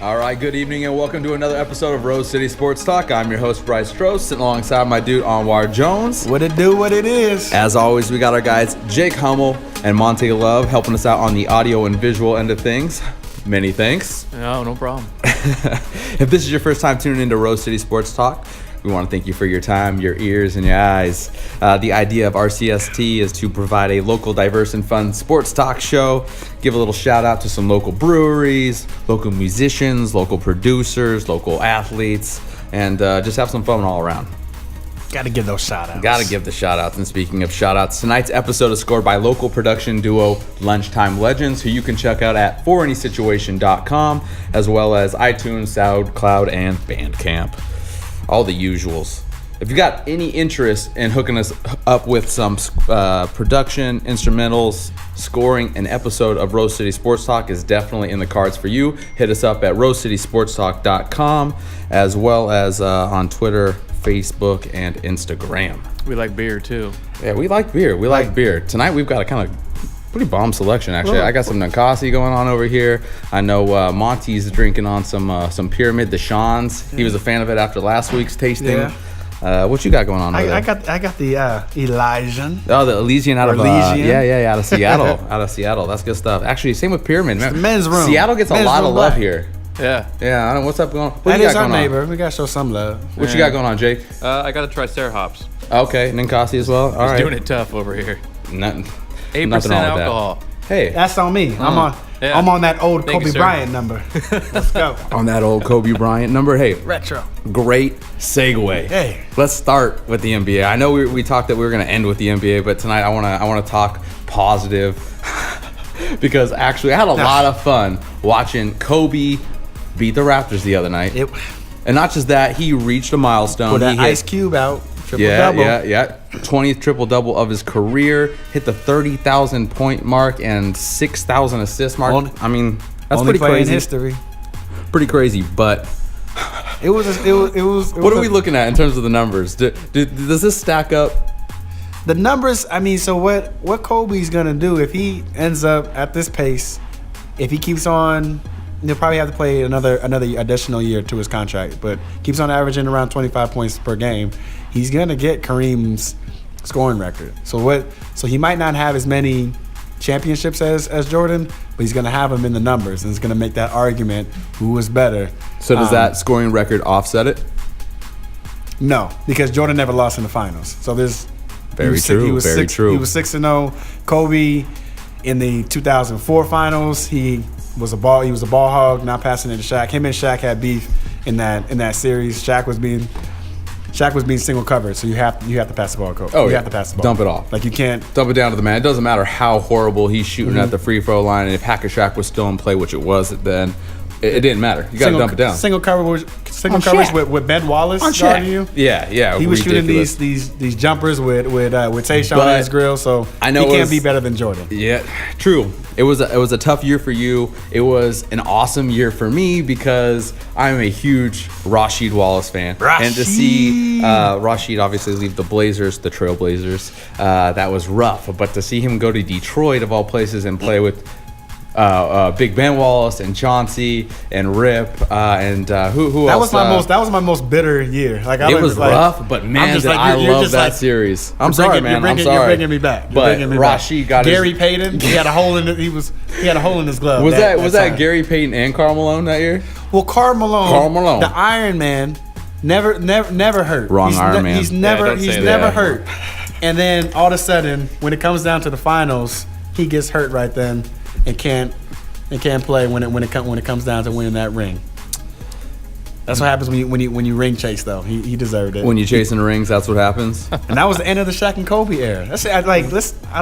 All right, good evening and welcome to another episode of Rose City Sports Talk. I'm your host, Bryce Trost, sitting alongside my dude, Anwar Jones. What it do, what it is. As always, we got our guys, Jake Hummel and Monte Love, helping us out on the audio and visual end of things. Many thanks. No problem. If this is your first time tuning into Rose City Sports Talk, we want to thank you for your time, your ears, and your eyes. The idea of RCST is to provide a local, diverse, and fun sports talk show. Give a little shout out to some local breweries, local musicians, local producers, local athletes, and just have some fun all around. Got to give those shout outs. Got to give the shout outs. And speaking of shout outs, tonight's episode is scored by local production duo Lunchtime Legends, who you can check out at forannysituation.com, as well as iTunes, SoundCloud, and Bandcamp. All the usuals. If you got any interest in hooking us up with some production, instrumentals, scoring, an episode of Rose City Sports Talk is definitely in the cards for you. Hit us up at rosecitysportstalk.com, as well as on Twitter, Facebook, and Instagram. We like beer too. Yeah, we like beer. We like beer. Tonight we've got a kind of pretty bomb selection, actually. I got some Ninkasi going on over here. I know Monte's drinking on some Pyramid, the Sean's. He was a fan of it after last week's tasting. Yeah. What you got going on over there? I got the Elysian. Oh, the Elysian out of Elysian. out of Seattle. Out of Seattle. That's good stuff. Actually, same with Pyramid. Man. It's the men's room. Seattle gets a lot of love here. Yeah. Yeah, I don't know what's up going on. What That you is got our going neighbor. on? We got to show some love. What you got going on, Jake? I got to try Sarah hops. Okay, Ninkasi as well. All right. He's doing it tough over here. Nothing. 8% nothing wrong with that. alcohol. Hey, That's on me. Yeah. I'm on that old Thank you, Kobe sir. Bryant number. Let's go. on that old Kobe Bryant number. Hey, Retro. great segue. Hey. Let's start with the NBA. I know we talked that we were going to end with the NBA, but tonight I want to talk positive because actually I had a lot of fun watching Kobe beat the Raptors the other night. And not just that, he reached a milestone. Put that He hit- Ice Cube out. Triple-double. Yeah. 20th triple-double of his career. Hit the 30,000 point mark and 6,000 assist mark. I mean, that's Only pretty play crazy. in history. Pretty crazy, but It was. what are we looking at in terms of the numbers? Does this stack up? The numbers. I mean, so what Kobe's gonna do if he ends up at this pace? If he keeps on, he'll probably have to play another additional year to his contract. But keeps on averaging around 25 points per game. He's gonna get Kareem's scoring record. So he might not have as many championships as Jordan, but he's gonna have them in the numbers, and it's gonna make that argument who was better. So does that scoring record offset it? No, because Jordan never lost in the finals. So there's Very true. He was Very true. He was 6-0. Kobe in the 2004 finals, he was a ball hog, not passing it to Shaq. Him and Shaq had beef in that series. Shaq was being single covered, so you have to pass the ball, Kobe. Oh, you yeah. have to pass the ball. Dump it off. Like you can't. Dump it down to the man. It doesn't matter how horrible he's shooting at the free throw line, and if Hack-a-Shaq was still in play, which it was then, it didn't matter. You got to dump it down. Single coverage Shaq. with Ben Wallace On guarding Shaq. you. Yeah. He was ridiculous. shooting these jumpers with Tayshaun But in his grill, so I know he it can't was- be better than Jordan. Yeah, true. It was a tough year for you. It was an awesome year for me because I'm a huge Rasheed Wallace fan, and to see Rasheed obviously leave the Blazers, the Trailblazers, that was rough. But to see him go to Detroit of all places and play with Big Ben Wallace and Chauncey and Rip and who else? That was my most bitter year. Like It was rough, but man, I love that series. I'm sorry, man. I'm sorry. You're bringing me back. But Rasheed got Gary Payton. He had a hole in it. He had a hole in his glove. Was that time. Gary Payton and Karl Malone that year? Well, Karl Malone, the Iron Man, never hurt. Wrong Iron Man. He's never don't say never that. hurt. And then all of a sudden, when it comes down to the finals, he gets hurt right then and can't play when it comes down to winning that ring. That's what happens when you ring chase though. He deserved it. When you're chasing rings, that's what happens. And that was the end of the Shaq and Kobe era. I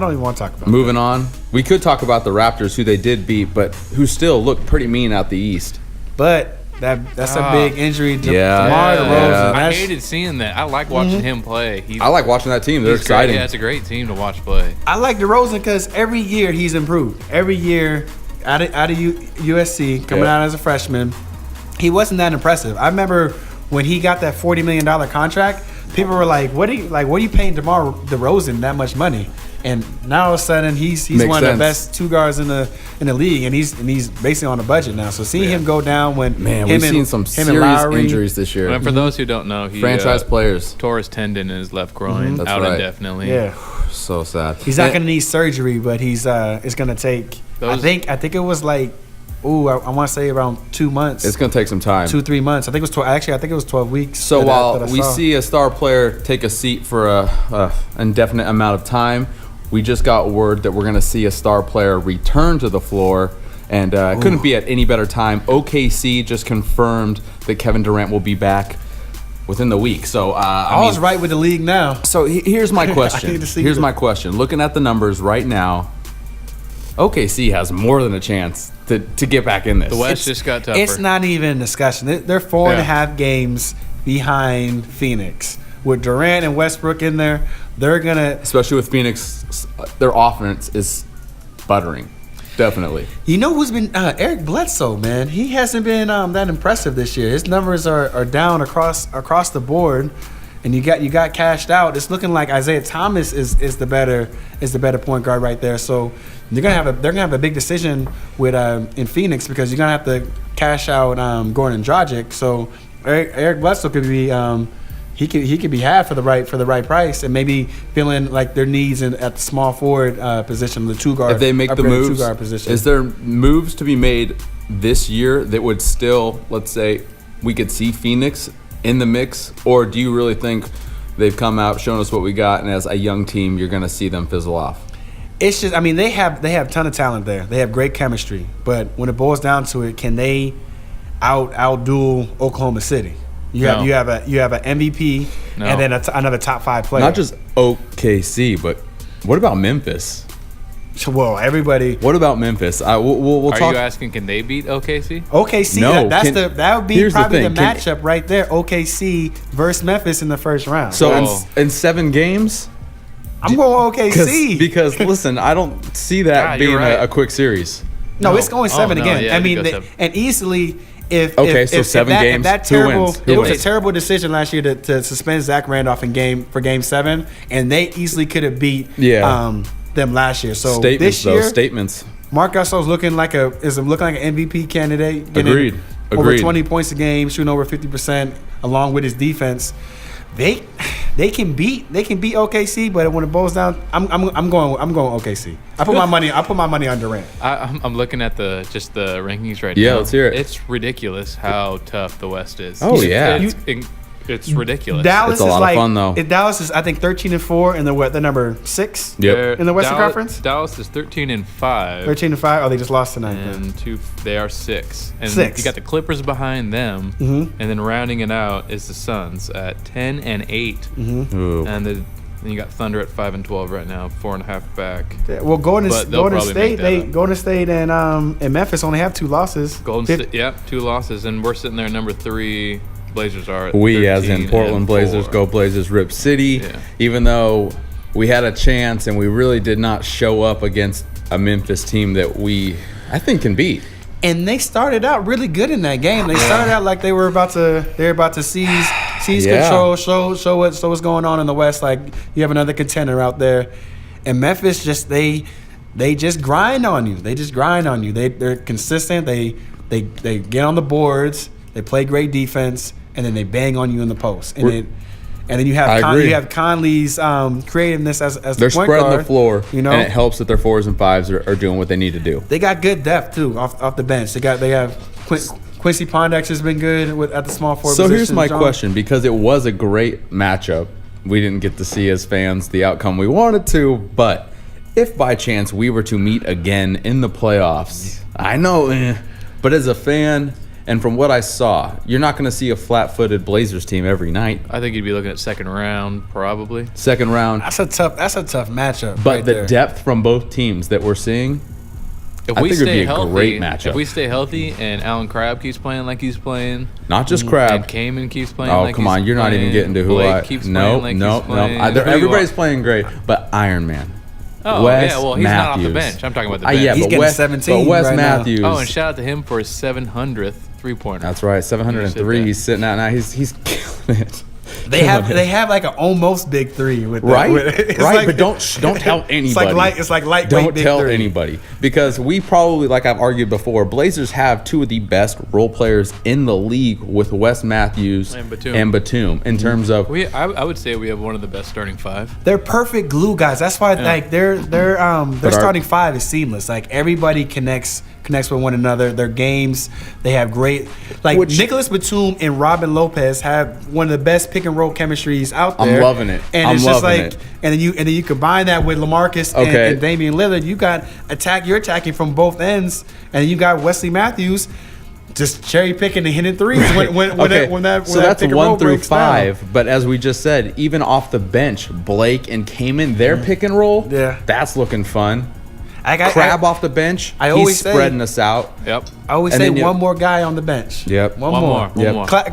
don't even want to talk about. Moving on, we could talk about the Raptors, who they did beat, but who still look pretty mean out the East. But that's a big injury. Yeah. DeMar Yeah. DeRozan. I hated seeing that. I like watching him play. I like watching that team. They're He's great. exciting. Yeah, it's a great team to watch play. I like DeRozan because every year he's improved. Every year out of USC, coming out as a freshman, he wasn't that impressive. I remember when he got that $40 million contract, people were like, "What are you paying DeMar DeRozan that much money?" And now all of a sudden he's Makes one of sense. the best two guards in the league, and he's basically on a budget now. So seeing him go down when We've seen some serious injuries this year. And for those who don't know, he Franchise players. tore his tendon in his left groin That's out right. indefinitely. Yeah, So sad. he's not going to need surgery, but he's it's going to take. I think it was like, I want to say around 2 months. It's going to take some time. 2-3 months. I think it was 12. Actually, I think it was 12 weeks. So that while I we saw. see a star player take a seat for a indefinite amount of time, we just got word that we're going to see a star player return to the floor, and it couldn't be at any better time. OKC just confirmed that Kevin Durant will be back within the week. So I was right with the league now. So here's my question. need to see Here's it. my question. Looking at the numbers right now, OKC has more than a chance to get back in this. The West just got tougher. It's not even a discussion. They're 4.5 games behind Phoenix. With Durant and Westbrook in there, they're going to... Especially with Phoenix, their offense is sputtering. Definitely. You know who's been... Eric Bledsoe, man. He hasn't been that impressive this year. His numbers are down across the board, and you got cashed out. It's looking like Isaiah Thomas is the better point guard right there. So they're gonna have a big decision with in Phoenix, because you're gonna have to cash out Goran Dragic. So Eric Bledsoe could be he could be had for the right price, and maybe filling like their needs at the small forward position, the two guard. If they make the moves, two guard position. is there moves to be made this year that would still, let's say, we could see Phoenix in the mix, or do you really think they've come out, shown us what we got, and as a young team, you're going to see them fizzle off? It's just, I mean, they have a ton of talent there. They have great chemistry, but when it boils down to it, can they outduel Oklahoma City? You have an MVP and then another top 5 player. Not just OKC, but what about Memphis? Well, everybody. What about Memphis? We'll Are talk. you asking, can they beat OKC? OKC, No, that would be here's the probably the thing, matchup right there. OKC versus Memphis in the first round. So in 7 games, I'm going OKC. because listen, I don't see that you're being right. a quick series. No, it's going 7 no, again. yeah, I mean, it goes 7. and easily. If 7 games. that Who terrible, wins? it was a wins? terrible decision last year to suspend Zach Randolph for game 7, and they easily could have beat them last year. So Statements, this year, statements. Marc Gasol's looking like an MVP candidate. Getting Agreed. Over 20 points a game, shooting over 50%, along with his defense. They can beat OKC, but when it boils down, I'm going OKC. I put my money on Durant. I'm looking at the rankings right Yeah, now. let's hear it. It's ridiculous how tough the West is. Oh, yeah. It's ridiculous. Dallas It's a is lot of like fun, though. Dallas is, I think, 13-4, and they're number 6 Yep. in the Western Conference. Dallas is 13-5. 13-5. Oh, they just lost tonight. And they are 6. And 6. you got the Clippers behind them, and then rounding it out is the Suns at 10-8, Ooh. and then you got Thunder at 5-12 right now, 4.5 back. Well, Golden But they'll probably make that up. Golden State and Memphis only have 2 losses. Golden State, 2 losses, and we're sitting there number 3. Blazers are at We, as in 13-4. Portland Blazers, go Blazers, Rip City. Yeah. Even though we had a chance and we really did not show up against a Memphis team that I think can beat. And they started out really good in that game. They started out like they were about to seize control, show what's going on in the West. Like, you have another contender out there, and Memphis just they just grind on you. They're consistent. They get on the boards. They play great defense, and then they bang on you in the post. And then you have Conley's creativeness as They're the point spreading guard, the floor, you know, and it helps that their 4s and 5s are doing what they need to do. They got good depth too off the bench. They have Quincy Pondex has been good at the small forward So position. here's my John. question, because it was a great matchup. We didn't get to see as fans the outcome we wanted to, but if by chance we were to meet again in the playoffs, I know, but as a fan, and from what I saw, you're not going to see a flat-footed Blazers team every night. I think you'd be looking at second round, probably. Second round. That's a tough matchup. But right the there. depth from both teams that we're seeing, If I we think it'd stay be a healthy, great matchup. If we stay healthy and Allen Crabbe keeps playing like he's playing, not just and Crab. Kaman keeps playing Oh, like come he's on. You're not even playing, getting to who Blake keeps No, playing like no, he's no. playing. Who you Everybody's are? playing great, but Iron Man. Oh, Wes yeah, well, he's not off the Matthews. bench. I'm talking about the bench. Yeah, He's but getting Wes, 17 but Wes right now. Matthews. Oh, and shout out to him for his 700th three-pointer. That's right, 703. You He's sitting out now. He's killing it. They have like an almost big three with them. Right, It's right, like- but don't tell anybody. It's like lightweight. Don't big tell three. anybody, because we probably, like I've argued before, Blazers have two of the best role players in the league with Wes Matthews And Batum in terms of. I would say we have one of the best starting five. They're perfect glue guys. That's why like their starting five is seamless. Like everybody connects with one another. Their games, they have great Nicholas Batum and Robin Lopez have one of the best pick and roll chemistries out there. I'm loving it. And it's just like and then you combine that with LaMarcus and Damian Lillard. You got you're attacking from both ends, and you got Wesley Matthews just cherry picking and hitting threes when that's pick and 1 roll through breaks down. 5. But as we just said, even off the bench, Blake and Kaman, their pick and roll, that's looking fun. Crab off the bench, he's spreading us out. Yep. I always say one more guy on the bench. Yep. One more.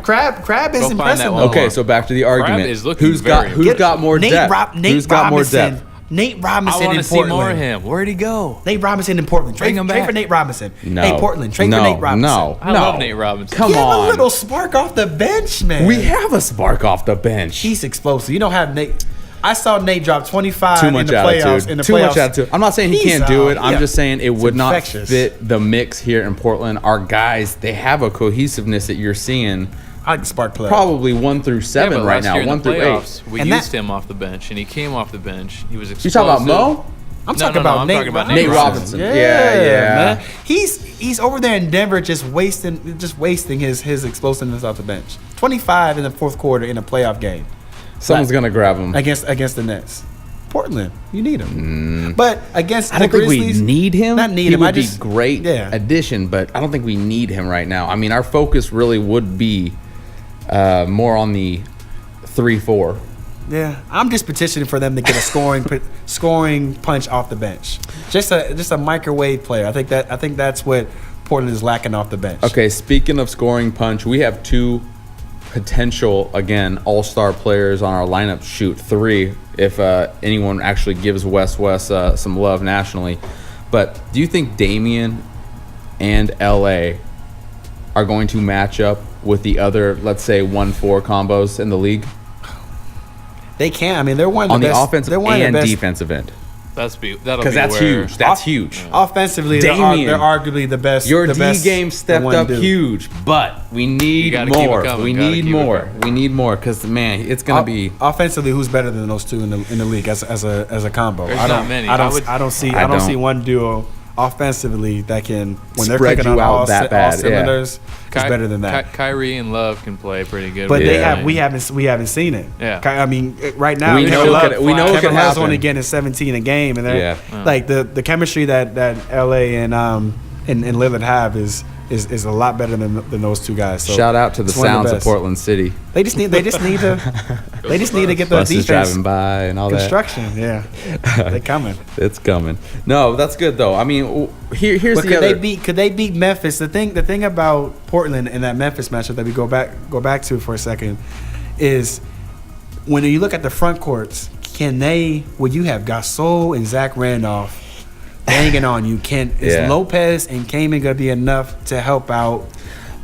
Crab is impressive. Okay, so back to the argument. Is looking who's got more depth? Who's got more depth? Nate Robinson I want in to see Portland. more of him. Where'd he go? Nate Robinson in Portland. Trade him back. for Nate Robinson. No. Hey, Portland. Trade for Nate Robinson. I love Nate Robinson. Come on. A little spark off the bench, man. We have a spark off the bench. He's explosive. You don't have Nate. I saw Nate drop 25 Too much in the attitude. playoffs. Much attitude. I'm not saying he can't do it. I'm just saying it would not infectious. fit the mix here in Portland. Our guys, they have a cohesiveness that you're seeing. I like the spark play. Probably 1 through 7 right now. 1 through 8. We used him off the bench, and he came off the bench. He was explosive. You talking about Mo? I'm talking about Nate Robinson. Yeah. Man. He's over there in Denver just wasting his explosiveness off the bench. 25 in the fourth quarter in a playoff game. Someone's gonna grab him against the Nets. Portland, you need him. But against I don't think we need him. Not need he him. would be great addition, but I don't think we need him right now. I mean, our focus really would be more on the 3-4. Yeah, I'm just petitioning for them to get a scoring punch off the bench. Just a microwave player. I think that's what Portland is lacking off the bench. Okay, speaking of scoring punch, we have 2 potential, again, all-star players on our lineup. Shoot, 3 if anyone actually gives Wes some love nationally. But do you think Damian and LA are going to match up with the other, let's say, 1-4 combos in the league? They can. I mean, they're one of the best. On the offensive and the defensive end. That'll be huge. That's huge. Offensively, they're arguably the best. Your D game stepped up huge, but we need more. We need more. We need more because, man, it's gonna be offensively. Who's better than those two in the league as a combo? There's not many. I don't see one duo offensively that can when they're spread clicking you on out all that bad. cylinders. It's better than that. Kyrie and Love can play pretty good. But we haven't seen it. Yeah. I mean, right now we know it can happen. Only getting 17 a game, and they're like the chemistry that LA and Lillard have is a lot better than those two guys. So shout out to the Sounds of Portland City. They just need to get the buses defense driving by and all construction. that. Yeah, they're coming. It's coming. No, that's good though. I mean, here's the other. Could they beat Memphis? The thing about Portland and that Memphis matchup that we go back to for a second is when you look at the front courts. Would you have Gasol and Zach Randolph banging on you? Is Lopez and Kaman gonna be enough to help out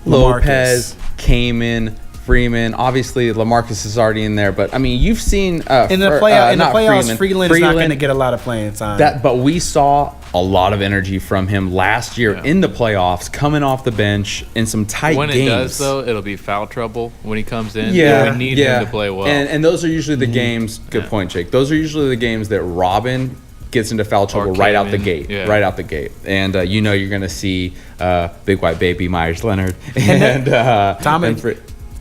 Lopez, Kaman, Freeman? Obviously, LaMarcus is already in there, but I mean, you've seen in the playoffs, Freeland is not going to get a lot of playing time. But we saw a lot of energy from him last year in the playoffs, coming off the bench in some tight games. When it does, though, it'll be foul trouble when he comes in. Yeah, we need him to play well. And those are usually the games. Good point, Jake. Those are usually the games that Robin gets into foul trouble right out the gate. And you're going to see Big White Baby Myers Leonard and Thomas.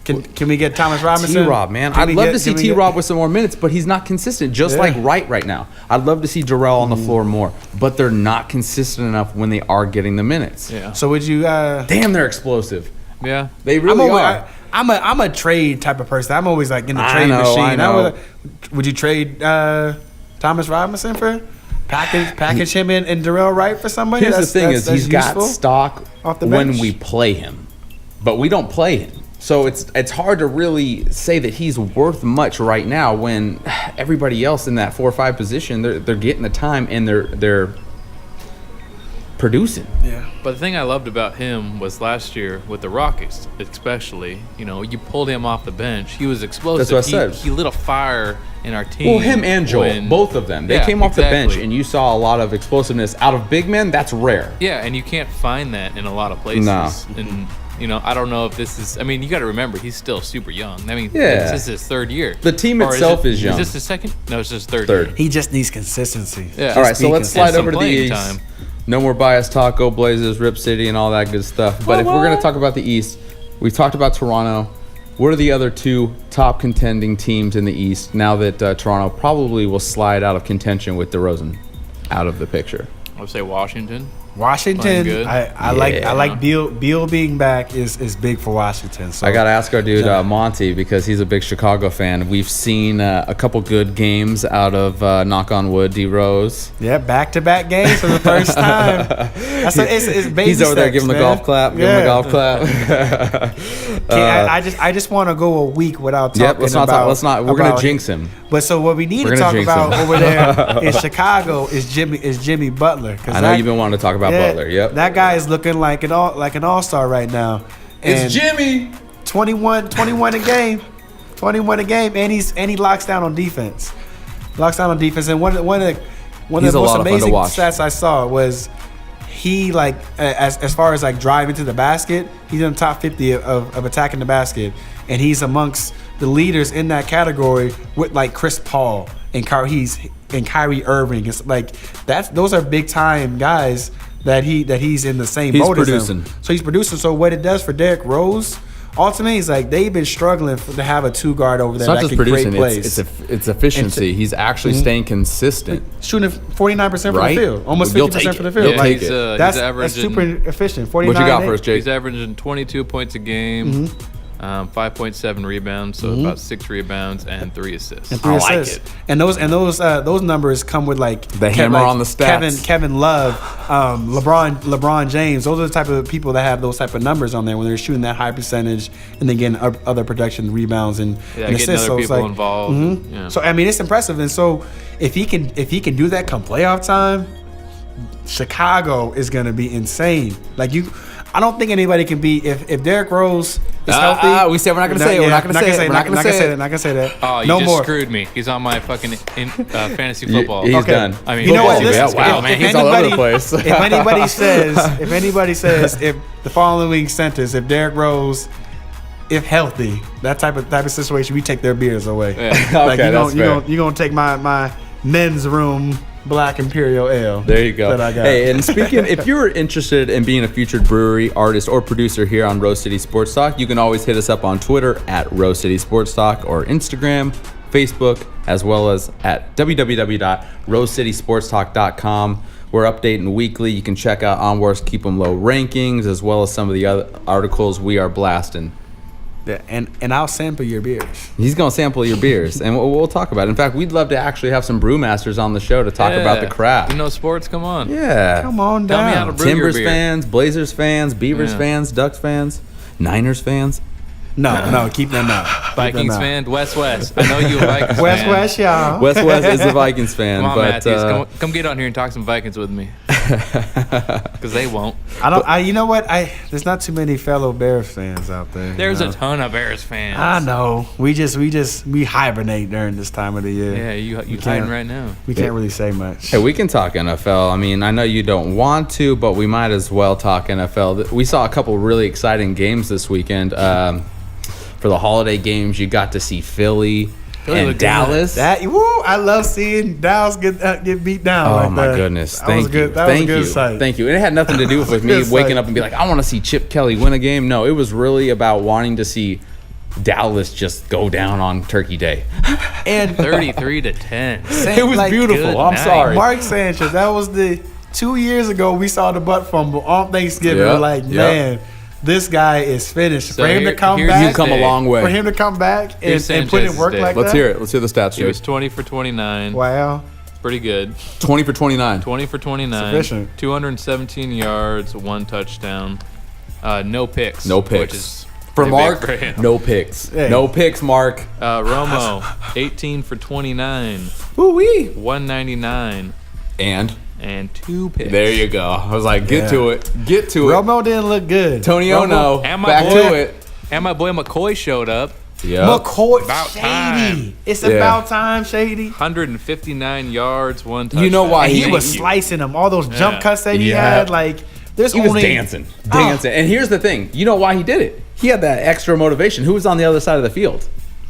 Can we get Thomas Robinson? T-Rob, man. I'd love to see T-Rob with some more minutes, but he's not consistent, just like right now. I'd love to see Jarrell on the floor more, but they're not consistent enough when they are getting the minutes. Yeah. So would you... Damn, they're explosive. Yeah. They really are. I'm a trade type of person. I'm always like in the trade machine. I know. Would you trade Thomas Robinson for... Package him in Darrell Wright for somebody? Here's the thing is he's got stock off the when bench. we play him, but we don't play him. So it's hard to really say that he's worth much right now when everybody else in that 4 or 5 position they're getting the time and they're producing. Yeah. But the thing I loved about him was last year with the Rockets, especially. You know, you pulled him off the bench. He was explosive. That's what I said. He lit a fire in our team. Well, him and Joel, both of them. They came off the bench, and you saw a lot of explosiveness out of big men. That's rare. Yeah, and you can't find that in a lot of places. No. And, you know, I don't know if this is... I mean, you got to remember, he's still super young. I mean, Yeah. this is his third year. The team itself is young. Is this his second? No, it's his third year. He just needs consistency. Yeah. All right, so let's slide over to the playing East. time. No more bias talk, go Blazers, Rip City, and all that good stuff. But if we're going to talk about the East, we've talked about Toronto. What are the other two top contending teams in the East now that Toronto probably will slide out of contention with DeRozan out of the picture? I would say Washington. Washington, Good. I like Beal being back is big for Washington. So I got to ask our dude Monte, because he's a big Chicago fan. We've seen a couple good games out of, knock on wood, D-Rose. Yeah, back-to-back games for the first time. It's baby He's over there steps, giving the man. golf clap. Give him the golf clap. I just want to go a week without talking Let's not about. talk. We're going to jinx him. But so what we need We're to gonna talk jinx about him. over there in Chicago is Jimmy Butler. I know you've been wanting to talk about Butler. Yep. That guy is looking like an all-star right now. It's Jimmy. 21 a game. 21 a game, and he locks down on defense. And one of the most amazing stats I saw was he, like, as far as like driving to the basket, he's in the top 50 of attacking the basket, and he's amongst the leaders in that category with like Chris Paul and Kyrie Irving. It's like those are big time guys that he's in the same boat as him. So he's producing. So what it does for Derrick Rose, ultimately, is like they've been struggling to have a two guard over there that can create plays. It's efficiency. He's actually staying consistent. Shooting 49% from the field, almost You'll 50% take from the it. field. Yeah, Like, he's that's averaging, super efficient. 49. What you got for us, Jake? He's averaging 22 points a game, 5.7 rebounds, so about 6 rebounds and 3 assists. And 3 assists. like it. And those numbers come with like The hammer on the stats. Kevin Love, LeBron James. Those are the type of people that have those type of numbers on there when they're shooting that high percentage and then getting other production, rebounds, and getting assists. other So people involved. Yeah. So I mean, it's impressive. And so if he can do that come playoff time, Chicago is gonna be insane. Like I don't think anybody can beat if Derrick Rose is healthy. We said we're not gonna say it. We're not gonna say it. We're not gonna say it. Not gonna say that. Oh, you no just more. screwed me. He's on my fucking fantasy football. He's done. I mean, You know what? football. Listen, wow, man, he's all over the place. If anybody says if the following sentence, if Derrick Rose, if healthy, that type of situation, we take their beers away. Yeah. Like Okay, you gonna take my men's room Black Imperial Ale. There you go. That I got. Hey, and speaking, if you're interested in being a featured brewery, artist, or producer here on Rose City Sports Talk, you can always hit us up on Twitter at Rose City Sports Talk or Instagram, Facebook, as well as at www.rosecitysportstalk.com. We're updating weekly. You can check out Anwar's Keep 'em Low rankings, as well as some of the other articles we are blasting. Yeah, and I'll sample your beers. He's going to sample your beers, and we'll talk about it. In fact, we'd love to actually have some brewmasters on the show to talk about the craft. You know sports? Come on. Yeah. Come on Tell me how to down. brew your Timbers beer. fans, Blazers fans, Beavers Yeah. fans, Ducks fans, Niners fans. No, keep them out. Vikings fan, West. I know you a Vikings fan. West, y'all. West is a Vikings fan, Come on, but Matthews. Come get on here and talk some Vikings with me. Because they won't. You know what? There's not too many fellow Bears fans out there. There's a ton of Bears fans. I know. We hibernate during this time of the year. Yeah, you hiding can't- right now. We can't really say much. hey, we can talk NFL. I mean, I know you don't want to, but we might as well talk NFL. We saw a couple really exciting games this weekend. For the holiday games, you got to see Philly and looked Dallas. I love seeing Dallas get beat down. Oh like my that. goodness! That was Thank you, good. That was a thank good you, sight. thank you. And it had nothing to do with me Good waking sight. up and be like, I want to see Chip Kelly win a game. No, it was really about wanting to see Dallas just go down on Turkey Day. And 33-10. It was beautiful. good I'm night. sorry. Mark Sanchez, that was the 2 years ago we saw the butt fumble on Thanksgiving. Yep, We're like, yep. man, this guy is finished. So for him to come here's back, You've come a long way. for him to come back Here's and put in Sanchez's work day. like Let's that. hear it. Let's hear the stats. He was Here. 20 for 29. Wow, Pretty good. 20 for 29. 20 for 29. Sufficient. 217 yards, 1 touchdown. No picks. No Which picks. is For pretty Mark, big for him. no picks. Hey. No picks, Mark. Romo, 18 for 29. Woo-wee. 199. And and 2 picks. There you go. I was like, get to it. Romo didn't look good. Tony Ono, and my back boy- to it. And my boy McCoy showed up. Yep. McCoy, About Shady. time. It's about time, Shady. 159 yards, 1 touchdown. You know why And he Thank was you. slicing them. All those jump cuts that he Yeah. had, like there's He was only dancing. And here's the thing. You know why he did it? He had that extra motivation. Who was on the other side of the field?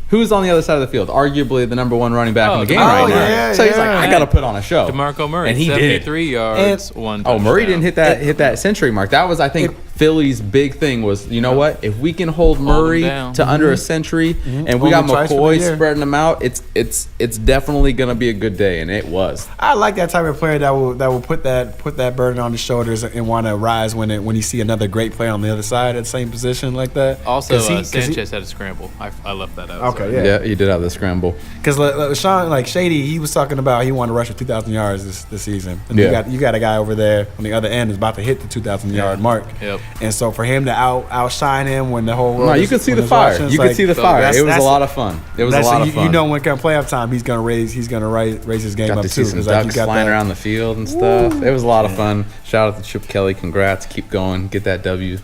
Who's on the other side of the field? Arguably the number 1 running back in the game right now. yeah, So he's like, yeah. I got to put on a show. DeMarco Murray, And he did. 73 yards, 1 touchdown. Oh, Murray didn't hit that century mark. That was, I think, Philly's big thing was, you know what? If we can hold Murray down. to under a century, and we Only got twice for the McCoy year. spreading them out, it's definitely gonna be a good day, and it was. I like that type of player that will put that burden on his shoulders and want to rise when you see another great player on the other side at the same position like that. Also, 'Cause he- Sanchez had a scramble. I left that out. Okay, sorry. yeah. Yeah, he did have the scramble. Because Sean, like Shady, he was talking about he wanted to rush for 2,000 yards this season. And Yeah. you got a guy over there on the other end is about to hit the 2,000 yard mark. Yep. And so for him to outshine him when the whole world No, you is- could see when the it's fire. watching, it's You could like- see the so fire. that's- It was a that's- lot of fun. It was a lot of fun. You know when come playoff time, he's gonna raise his game Got up to too. see some 'cause, like, you ducks got flying that- around the field and stuff. It was a lot of fun. Shout out to Chip Kelly. Congrats. Keep going. Get that W.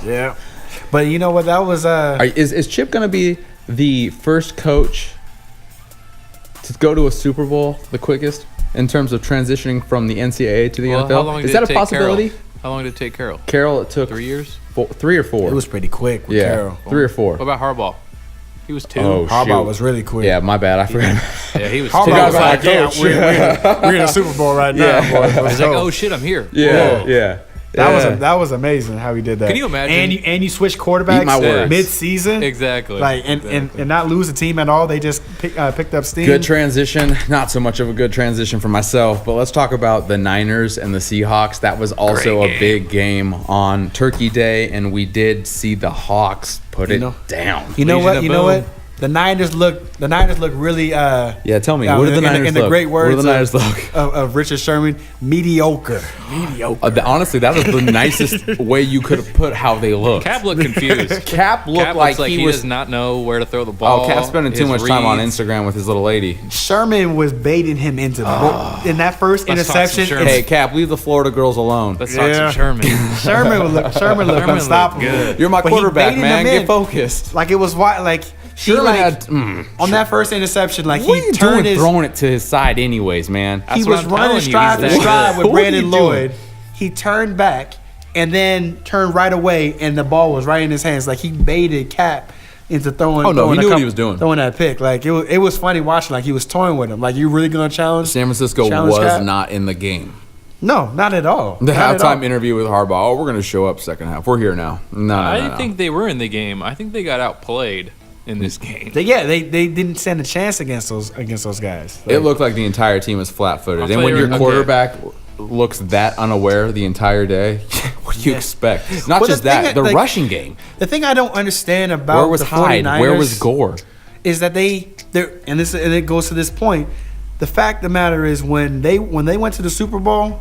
Yeah. But you know what? That was Is Chip going to be the first coach to go to a Super Bowl the quickest in terms of transitioning from the NCAA to the Well, NFL? how long Is did that it a take possibility? Carroll? How long did it take Carroll? Carroll, it took 3 years? 3 or 4. it was pretty quick with yeah, Carroll. 3 or 4. What about Harbaugh? He was 2. Oh, Harbaugh shoot. was really quick. Yeah, my bad. I forgot. Yeah, he was Harbaugh 2. was Forgot like, about yeah, coach. we're in a Super Bowl right now, Yeah. boys. Let's He's like, go. oh shit, I'm here. Yeah, Whoa. yeah. That was amazing how he did that. Can you imagine? And you switch quarterbacks Eat my words. mid-season, Exactly. like and not lose the team at all. They just picked up steam. Good transition. Not so much of a good transition for myself, but let's talk about the Niners and the Seahawks. That was also a big game on Turkey Day, and we did see the Hawks put it down. You know Legion what? of You know Boom. what? The Niners look really. Yeah, tell me. What do the Niners in the look? great What do words the Niners look? of Richard Sherman, mediocre. Honestly, that was the nicest way you could have put how they look. Cap looked confused. Cap looked Cap like looks he he was. does not know where to throw the ball. Oh, Cap's spending too His much time on reads. Instagram with his little lady. Sherman was baiting him into in that first Let's talk some interception. Sherman. Hey, Cap, leave the Florida girls alone. Let's talk Yeah. some Sherman. Sherman looked looked unstoppable. good. You're my But he quarterback, baited man. him in. Get focused. Like it was like he Sherman like had. on that first interception, like What are he you turned doing his throwing it to his side anyways, man? he That's what was I'm running telling you, stride he's to that stride good. with What are Brandon you doing? Lloyd. He turned back and then turned right away, and the ball was right in his hands. Like he baited Cap into throwing. Oh, no, he throwing a knew what couple- he was doing. Throwing that pick, like it was funny watching. Like he was toying with him. Like you really gonna challenge? San Francisco Challenge was Cap? not in the game. No, not at all. The Not at all. halftime interview with Harbaugh. Oh, we're going to show up second half. We're here now. No, I think they were in the game. I think they got outplayed in this game. They didn't stand a chance against those guys. it looked like the entire team was flat-footed. I'll And tell when you your right- quarterback looks that unaware the entire day, what do you expect? Not Well, just the thing that, that, the like, rushing game. The thing I don't understand about Where was the Hyde? 49ers Where was Gore? is that they're and it goes to this point. The fact of the matter is when they went to the Super Bowl,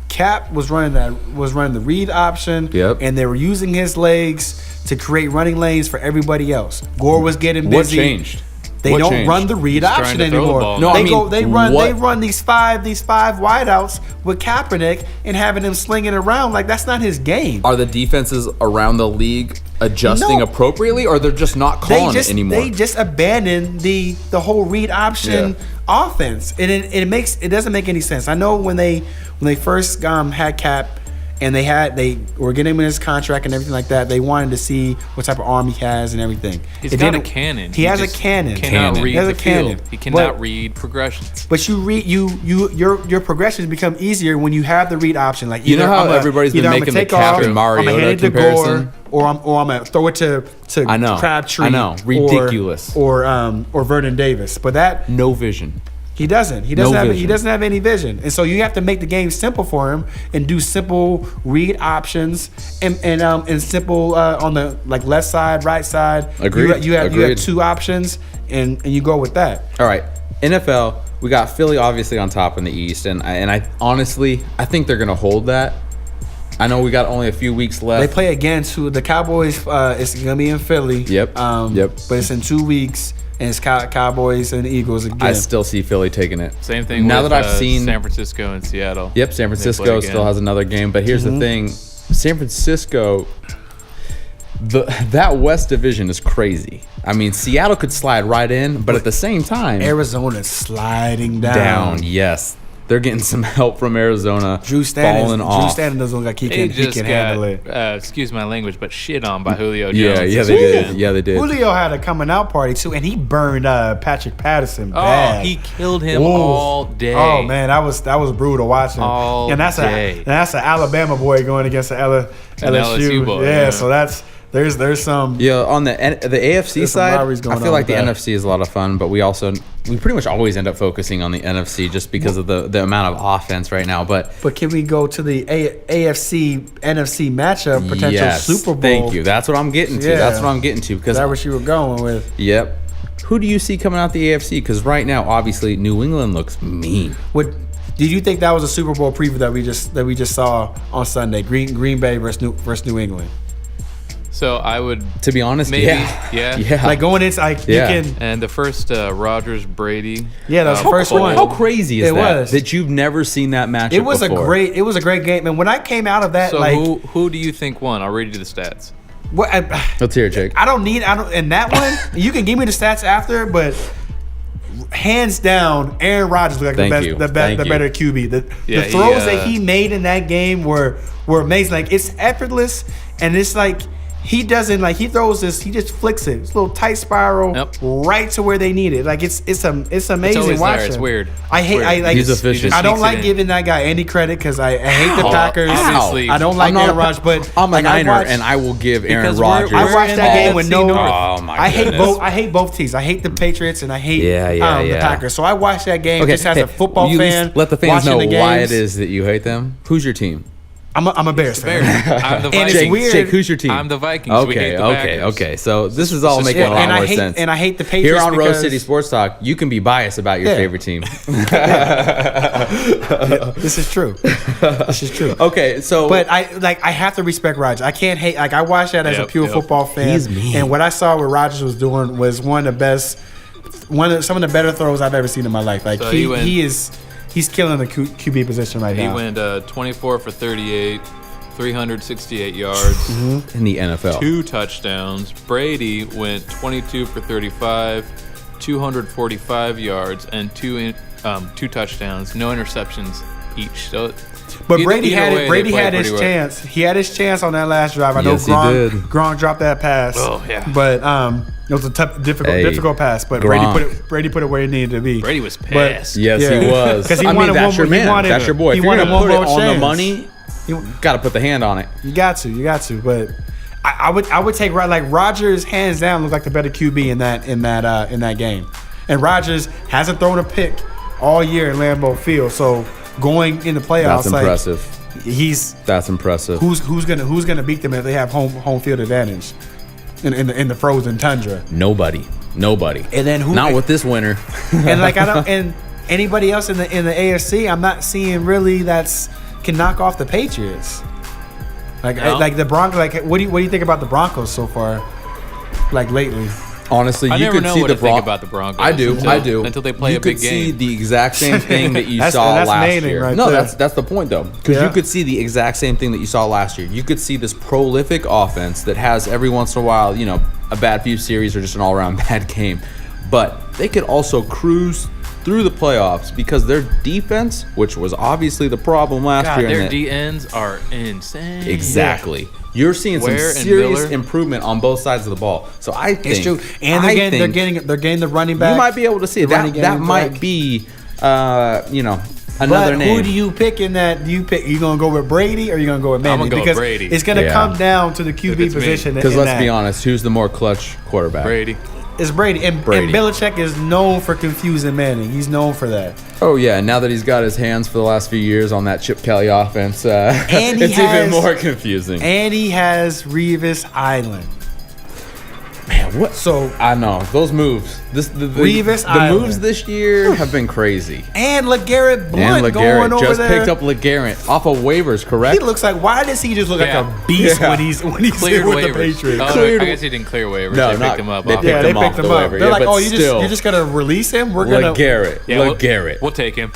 Cap was running the read option, Yep. and they were using his legs to create running lanes for everybody else. Gore was getting What busy. changed? They What don't changed? run the read He's trying option to throw the anymore. ball. No, I they mean, they what- run these five wideouts with Kaepernick and having him slinging around like that's not his game. Are the defenses around the league adjusting No. appropriately, or they're just not calling it anymore? They just abandoned the whole read option offense, and it doesn't make any sense. I know when they first had Cap and they were getting him in his contract and everything like that. They wanted to see what type of arm he has and everything. He's It got a didn't- cannon. He has a just cannon. Cannot read He has the a cannon. field. He cannot But- read progressions. But your progressions become easier when you have the read option. Like You know either how I'm gonna- everybody's been either I'm making gonna the take Cap off, and Mariota I'm gonna hand it to comparison? Gore, or I'm gonna throw it to I know. Crabtree. I know. Ridiculous. Or Vernon Davis. But that No vision. he doesn't. He doesn't have any vision, and so you have to make the game simple for him and do simple read options and simple on the like left side, right side. Agreed. You have Agreed. two options, and you go with that. All right, NFL. We got Philly obviously on top in the East, and I honestly I think they're gonna hold that. I know we got only a few weeks They left. play against who? The Cowboys. It's gonna be in Philly. Yep. But it's in 2 weeks, and it's Cowboys and Eagles again. I still see Philly taking it. Same thing Now with that I've seen San Francisco and Seattle. Yep, San They Francisco play still again. has another game, but here's the thing: San Francisco, that West Division is crazy. I mean, Seattle could slide right in, but at the same time, Arizona's sliding down. Yes, they're getting some help from Arizona. Drew Stanton falling off. doesn't look like he They can just handle it. excuse my language, but shit on by Julio Jones. Yeah, this they did. weekend. Yeah, they did. Julio had a coming out party too, and he burned Patrick Patterson Oh, bad. he killed him Ooh. all day. Oh man, that was brutal watching. All and that's day. an Alabama boy going against an LSU boy, Yeah, yeah. so there's some. Yeah, on the AFC There's some side, rivalries going I feel on like the with that. NFC is a lot of fun, but we pretty much always end up focusing on the NFC just because of the amount of offense right now. But But can we go to the AFC NFC matchup potential yes, Super Bowl? thank you. That's what I'm getting to. Yeah. That's what I'm getting to Is because that what you were going with? yep. Who do you see coming out the AFC? Because right now, obviously, New England looks mean. What did you think that was a Super Bowl preview that we just saw on Sunday? Green Bay versus New England. So I would To be honest, maybe yeah. Like going into like Yeah. you can. And the first Rodgers Brady. Yeah, that was the first poll. one. How crazy is It that? was. That you've never seen that matchup It was before. a great game, and when I came out of that, So like, who do you think won? I'll read you the stats. what Let's hear it, Jake. I don't in that one. You can give me the stats after, but hands down, Aaron Rodgers looked like Thank you. the Thank you. better QB. The Yeah, throws that he made in that game were amazing. Like it's effortless, and it's like. He doesn't he throws this. He just flicks it. It's a little tight spiral Yep. right to where they need it. Like it's amazing always watching. there. It's weird. I hate. Weird. I like. He's efficient. I don't Sneaks it like in. giving that guy any credit because I hate the Ow. Packers. Obviously. I don't like I'm not Aaron a- Rodgers, but I'm a like, Niner, I watched, and I will give Aaron Because we're- Rodgers. I watched that game with no. Oh my I hate goodness. both. I hate both teams. I hate the Patriots and I hate the Yeah. Packers. So I watched that game just as hey, a football will you at fan. least let the fans watching know the why games. it is that you hate them. Who's your team? I'm a Bears Bears. fan. I'm the And it's Vikings. weird. Jake, who's your team? I'm the Vikings. We hate the Packers. Okay. So this is all This is making a lot and I more hate sense. and I hate the Patriots Here on Rose because- City Sports Talk, you can be biased about your Yeah. favorite team. This is true. This is true. Okay, so But I have to respect Rodgers. I can't hate. Like I watched that as a Yep, pure yep. football fan. He's mean. And what I saw what Rodgers was doing was some of the better throws I've ever seen in my life. Like So he's killing the QB position right He now. went 24 for 38, 368 yards, in the NFL, 2 touchdowns. Brady went 22 for 35, 245 yards, and 2 touchdowns, no interceptions each. So, But either- Brady either had way, it. Brady they played had his pretty well. chance. He had his chance on that last drive. I know Yes, he did. Gronk dropped that pass. Oh, yeah. But it was a tough, difficult pass. But Gronk. Brady put it where it needed to be. Brady was But- pissed. yes, Yeah. he was. 'Cause he I mean, wanted that's one your more- he man. wanted That's a- your boy. he If you're wanted gonna one put it more on the chance. money, you got to put the hand on it. You got to. But I would take like Rodgers hands down looked like the better QB in that game. And Rodgers hasn't thrown a pick all year in Lambeau Field. So going in the playoffs, That's impressive. That's impressive. who's gonna beat them if they have home field advantage in the frozen tundra. Nobody. And then who? Not with this winter. And like I don't and anybody else in the AFC, I'm not seeing really can knock off the Patriots. Like the Broncos. Like what do you think about the Broncos so far? Like lately. Honestly, I you never could know see what the to think about the Broncos. I do. Until they play you a big could see game. the exact same thing that you That's saw last fascinating year. right No, there. that's the point though, because Yeah. you could see the exact same thing that you saw last year. You could see this prolific offense that has every once in a while, a bad few series or just an all-around bad game, but they could also cruise through the playoffs because their defense, which was obviously the problem last God, year, their and that- DNs are insane. exactly. You're seeing some Ware and serious Miller. improvement on both sides of the ball. So I think It's true. And they're getting the running back. you might be able to see it. running That game might back. be, another But name. who do you pick in that? You gonna go with Brady or you gonna go with Manning? I'm gonna go with because Brady. it's gonna Yeah. come down to the QB it's me. position. Because in let's that. be honest, who's the more clutch quarterback? Brady. It's Brady. And Belichick is known for confusing Manning. He's known for that. Oh yeah, and now that he's got his hands for the last few years on that Chip Kelly offense, And he it's even has- more confusing. And he has Revis Island. Man, What? So I know those moves. The Revis the Island. moves this year have been crazy. and LeGarrette Blunt And going LeGarrette over just there. picked up LeGarrette off of waivers, correct? He looks like. Why does he just look Yeah. like a beast Yeah. when he's Cleared here with the waivers. Patriots? Oh, no, Cleared- I guess he didn't clear waivers. No, they not- picked him up. they off. picked Yeah, they him off picked the him up. waiver. They're Yeah, like, but oh, you're still, just gonna release him? We're gonna. LeGarrette. Yeah, LeGarrette. We'll take him.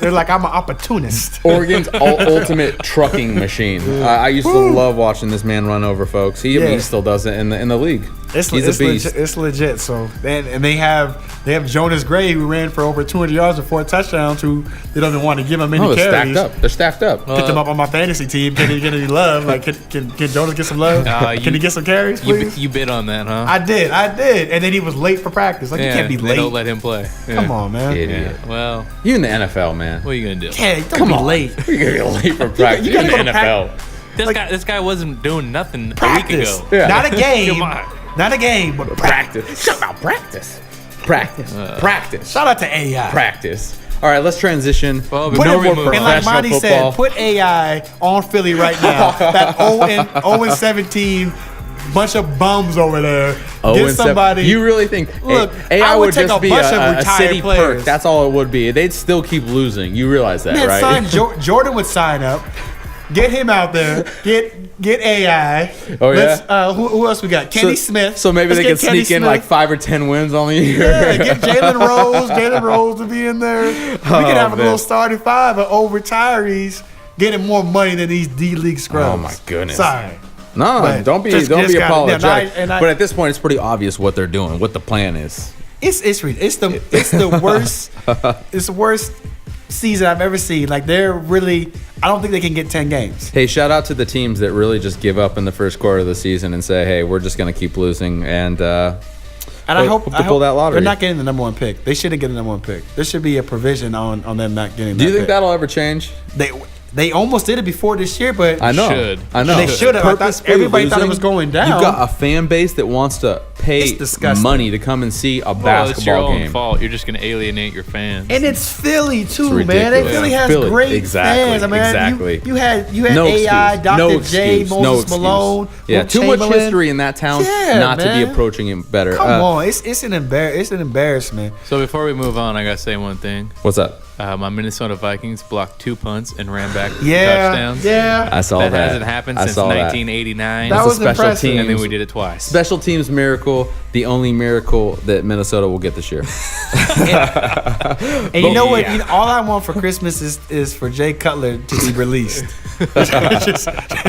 They're like, I'm an opportunist. Oregon's ultimate trucking machine. I used to love watching this man run over folks. He still does it in the league. He's a beast. It's legit. So and they have Jonas Gray who ran for over 200 yards and 4 touchdowns. Who they don't even want to give him any Oh, they're carries. stacked up. They're stacked up. Picked him up on my fantasy team. Can he get any love? Like, can Jonas get some love? Can he get some carries, please? You bid on that, huh? I did, and then he was late for practice. Like, you can't be They late. don't let him play. Yeah. Come on, man. Idiot. Yeah. Well, You in the NFL, man. what are you gonna do? Yeah, don't Come be on. late. You're gonna get late for practice. you You're gotta in the go to NFL. This guy wasn't doing nothing a week Practice, ago. Yeah. not a game. Come on. Not a game, but practice. Practice. Shut up. Practice. Practice. Practice. Shout out to AI. Practice. All right, let's transition. Well, Put before it, we move and like on, Monte football. said, put AI on Philly right now. That 0-17 bunch of bums over there. Oh, Get and somebody. You really think Look, AI I would would take just a be bunch of a retired city players. perk? That's all it would be. They'd still keep losing. You realize that, Man, right? sign Jordan would sign up. Get him out there. Get AI. Oh, yeah? Who else we got? Kenny Smith. So maybe Let's they get could Kenny sneak in Smith. like 5 or 10 wins on the year. Yeah, get Jalen Rose to be in there. We can have a man. little starting 5 of old retirees getting more money than these D League scrubs. Oh, my goodness. Sorry. No, But don't be just gotta- apologetic. yeah, but at this point, it's pretty obvious what they're doing, what the plan is. It's the worst. It's the worst season I've ever seen. Like, they're really. I don't think they can get 10 games. Hey, shout out to the teams that really just give up in the first quarter of the season and say, "Hey, we're just going to keep losing." And And I hope to pull that lottery. they're not getting the number 1 pick. They shouldn't get the number 1 pick. There should be a provision on them not getting. Do you think pick. that'll ever change? They almost did it before this year, but I know. Should. I know. They should have. I thought Purposefully everybody thought it losing, was going down. You've got a fan base that wants to pay It's disgusting. money to come and see a well, it's your basketball own game. fault. You're just gonna alienate your fans. And it's Philly too, It's man. ridiculous. Philly has Philly, great exactly, fans. I mean, exactly. You had No AI, excuse. Dr. No J, excuse. Moses No excuse. Malone. Yeah, Wilt too much Chamberlain. history in that town Yeah, not to be man. approaching it better. Come on, it's an embarrassment. So before we move on, I gotta say one thing. What's up? My Minnesota Vikings blocked 2 punts and ran back Yeah, touchdowns. yeah. I saw That that. hasn't happened I since saw that. 1989. That It's a was special impressive. teams. and then we did it twice. Special teams miracle, the only miracle that Minnesota will get this year. And you know what? Yeah. You know, all I want for Christmas is for Jay Cutler to be released.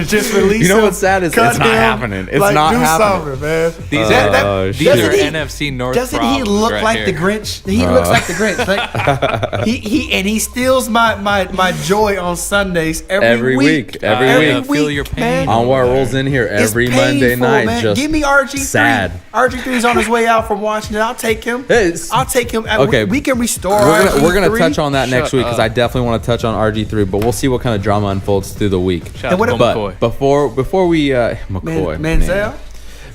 just release. You know him, what's sad is cut it's not him, happening. It's like, not do happening. something, man. These shit. these are Doesn't he- NFC North Doesn't he problems look right like here. the Grinch? He looks like the Grinch. Like, he steals my joy on Sundays every week. Every week. Feel your pain. Anwar rolls in here It's every Monday painful, night. man. Just Give me RG3. sad. RG3's on his way out from Washington. I'll take him. It's- I'll take him. Okay. We can restore We're gonna RG3. touch on that next Shut week because up. I definitely want to touch on RG3, but we'll see what kind of drama unfolds through the week. Shout And what out to about- McCoy. Before we McCoy Manziel?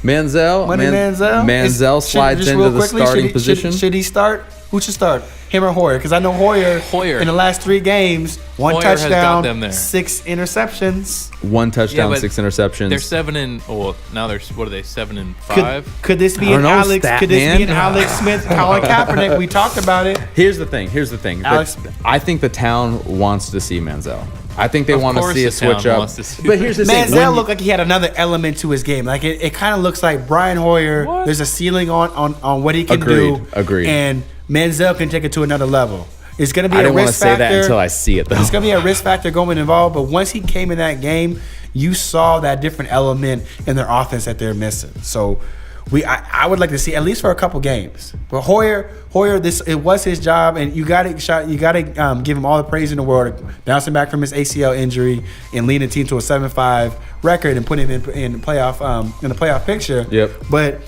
Manziel Money Manziel? Manziel Is- slides just into real the quickly, starting should he- position. Should he start? Who should start? Him or Hoyer? Because I know Hoyer in the last 3 games, 1 Hoyer has got touchdown, them there. 6 interceptions. 1 touchdown, but 6 interceptions. They're 7 and now they're what are they 7 and 5? Could this be I don't an know, Alex? stat Could this be an man. Alex Smith, Colin Kaepernick? We talked about it. Here's the thing. Alex- I think the town wants to see Manziel. I think they Of want to course see a the town switch up. wants to see But here's the thing. Manziel looked like he had another element to his game. Like it kind of looks like Brian Hoyer. What? There's a ceiling on what he can Agreed, do. agreed. And Manziel can take it to another level. It's going to be I a didn't want to risk say factor. that until I see it, though. It's going to be a risk factor going involved. But once he came in that game, you saw that different element in their offense that they're missing. So I would like to see at least for a couple games. But Hoyer, it was his job, and you got to give him all the praise in the world, bouncing back from his ACL injury and leading the team to a 7-5 record and putting him in the playoff picture. Yep. But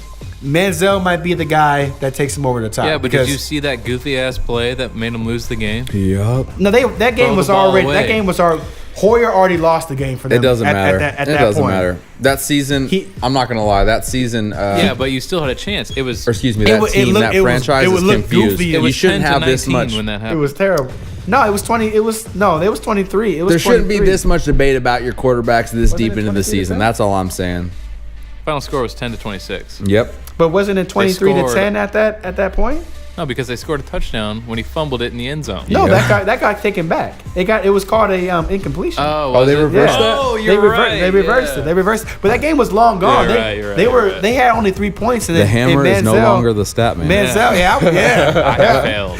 Manziel might be the guy that takes him over the top. Yeah, but because did you see that goofy ass play that made them lose the game? Yup. no, that game Throw was the ball already. away. That game was already. Hoyer already lost the game for them. It doesn't matter. At It that doesn't point. matter. That season, I'm not going to lie. That season, Yeah, but you still had a chance. It was or excuse me, that team, that franchise is confused. goofy. it You was shouldn't 10 to have this 19 much. when that It happened. was terrible. No, it was 20. It was 23. It was. There shouldn't be 23. this much debate about your quarterbacks this Wasn't deep it into the 23 to season. 10? That's all I'm saying. Final score was 10 to 26. Yep. But wasn't it 23-10 scored. at that point? No, because they scored a touchdown when he fumbled it in the end zone. No, that got taken back. It was called a incompletion. Oh, they reversed that? Oh, you're right. They reversed it. They reversed it. But that game was long gone. You're right. They had only 3 points. And The hammer is no longer the stat man. Manziel, I failed.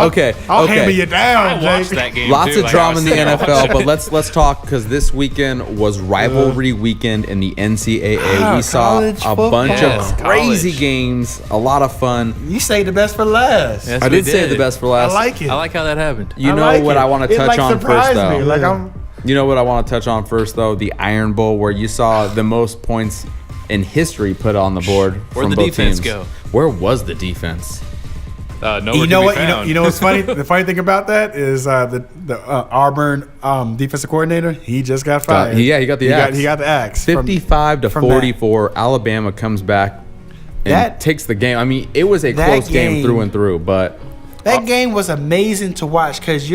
Okay. I'll hammer you down, I watched Jake. that game Lots too, of like drama I in was the there NFL, watching. but let's talk because this weekend was rivalry weekend in the NCAA. We saw college a bunch football. of crazy College. games, a lot of fun. You say the best for last. Yes, I we did say the best for last. I like it. I like how that happened. You I know like what it. I want to It, touch like, on first, surprised though. me. Like I'm. You know what I want to touch on first, though? The Iron Bowl, where you saw the most points in history put on the board Where'd from the both defense teams. go? Where was the defense? Nowhere You know to what? be found. You know what's funny? The funny thing about that is the Auburn defensive coordinator. He just got fired. He got the axe. He got the axe. from- 55 to from 44. Alabama comes back and That- takes the game. I mean, it was a that close game game- through and through, but That game was amazing to watch because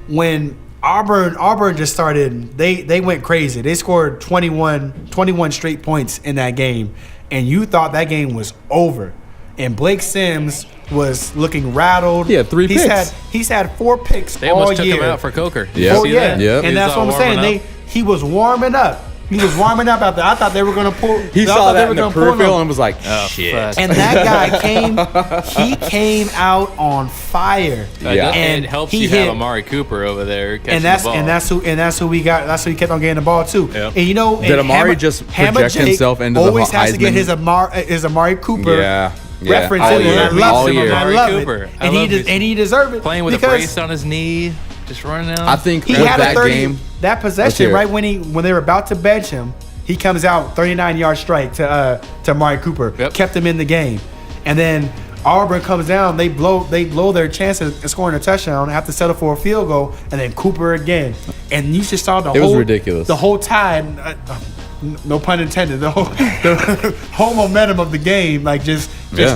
when Auburn just started, they went crazy. They scored 21 straight points in that game, and you thought that game was over. And Blake Sims was looking rattled. He had 3 picks. He's had 4 picks They all almost took year. him out for Coker. Yeah. Oh See yeah, that? Yep. He and was that's all what I'm saying. warming up. He was warming up. He was warming up out there. I thought they were gonna pull. he I saw thought they that were in the gonna pull peripheral him. and was like, Oh, shit. fuck. And that guy came out on fire. Yeah. And it helps he you hit- have Amari Cooper over there catching And that's the ball. that's who we got. That's who he kept on getting the ball too. Yep. And you know, Did and Amari just project Jake himself into the always has to get Heisman? his Amari Cooper Yeah. reference All in there. year. I All love him. year. I Amari love Cooper. it. I And love his- he deserved it playing with a because brace on his knee, just running out. I think he with had a that 30 game, that Let's possession hear it. right when they were about to bench him. He comes out 39-yard strike to Amari Cooper, Yep. kept him in the game, and then Auburn comes down. They blow their chances of scoring a touchdown. Have to settle for a field goal, and then Cooper again. And you just saw the It whole was ridiculous. The whole tide, no pun intended. The whole momentum of the game, like just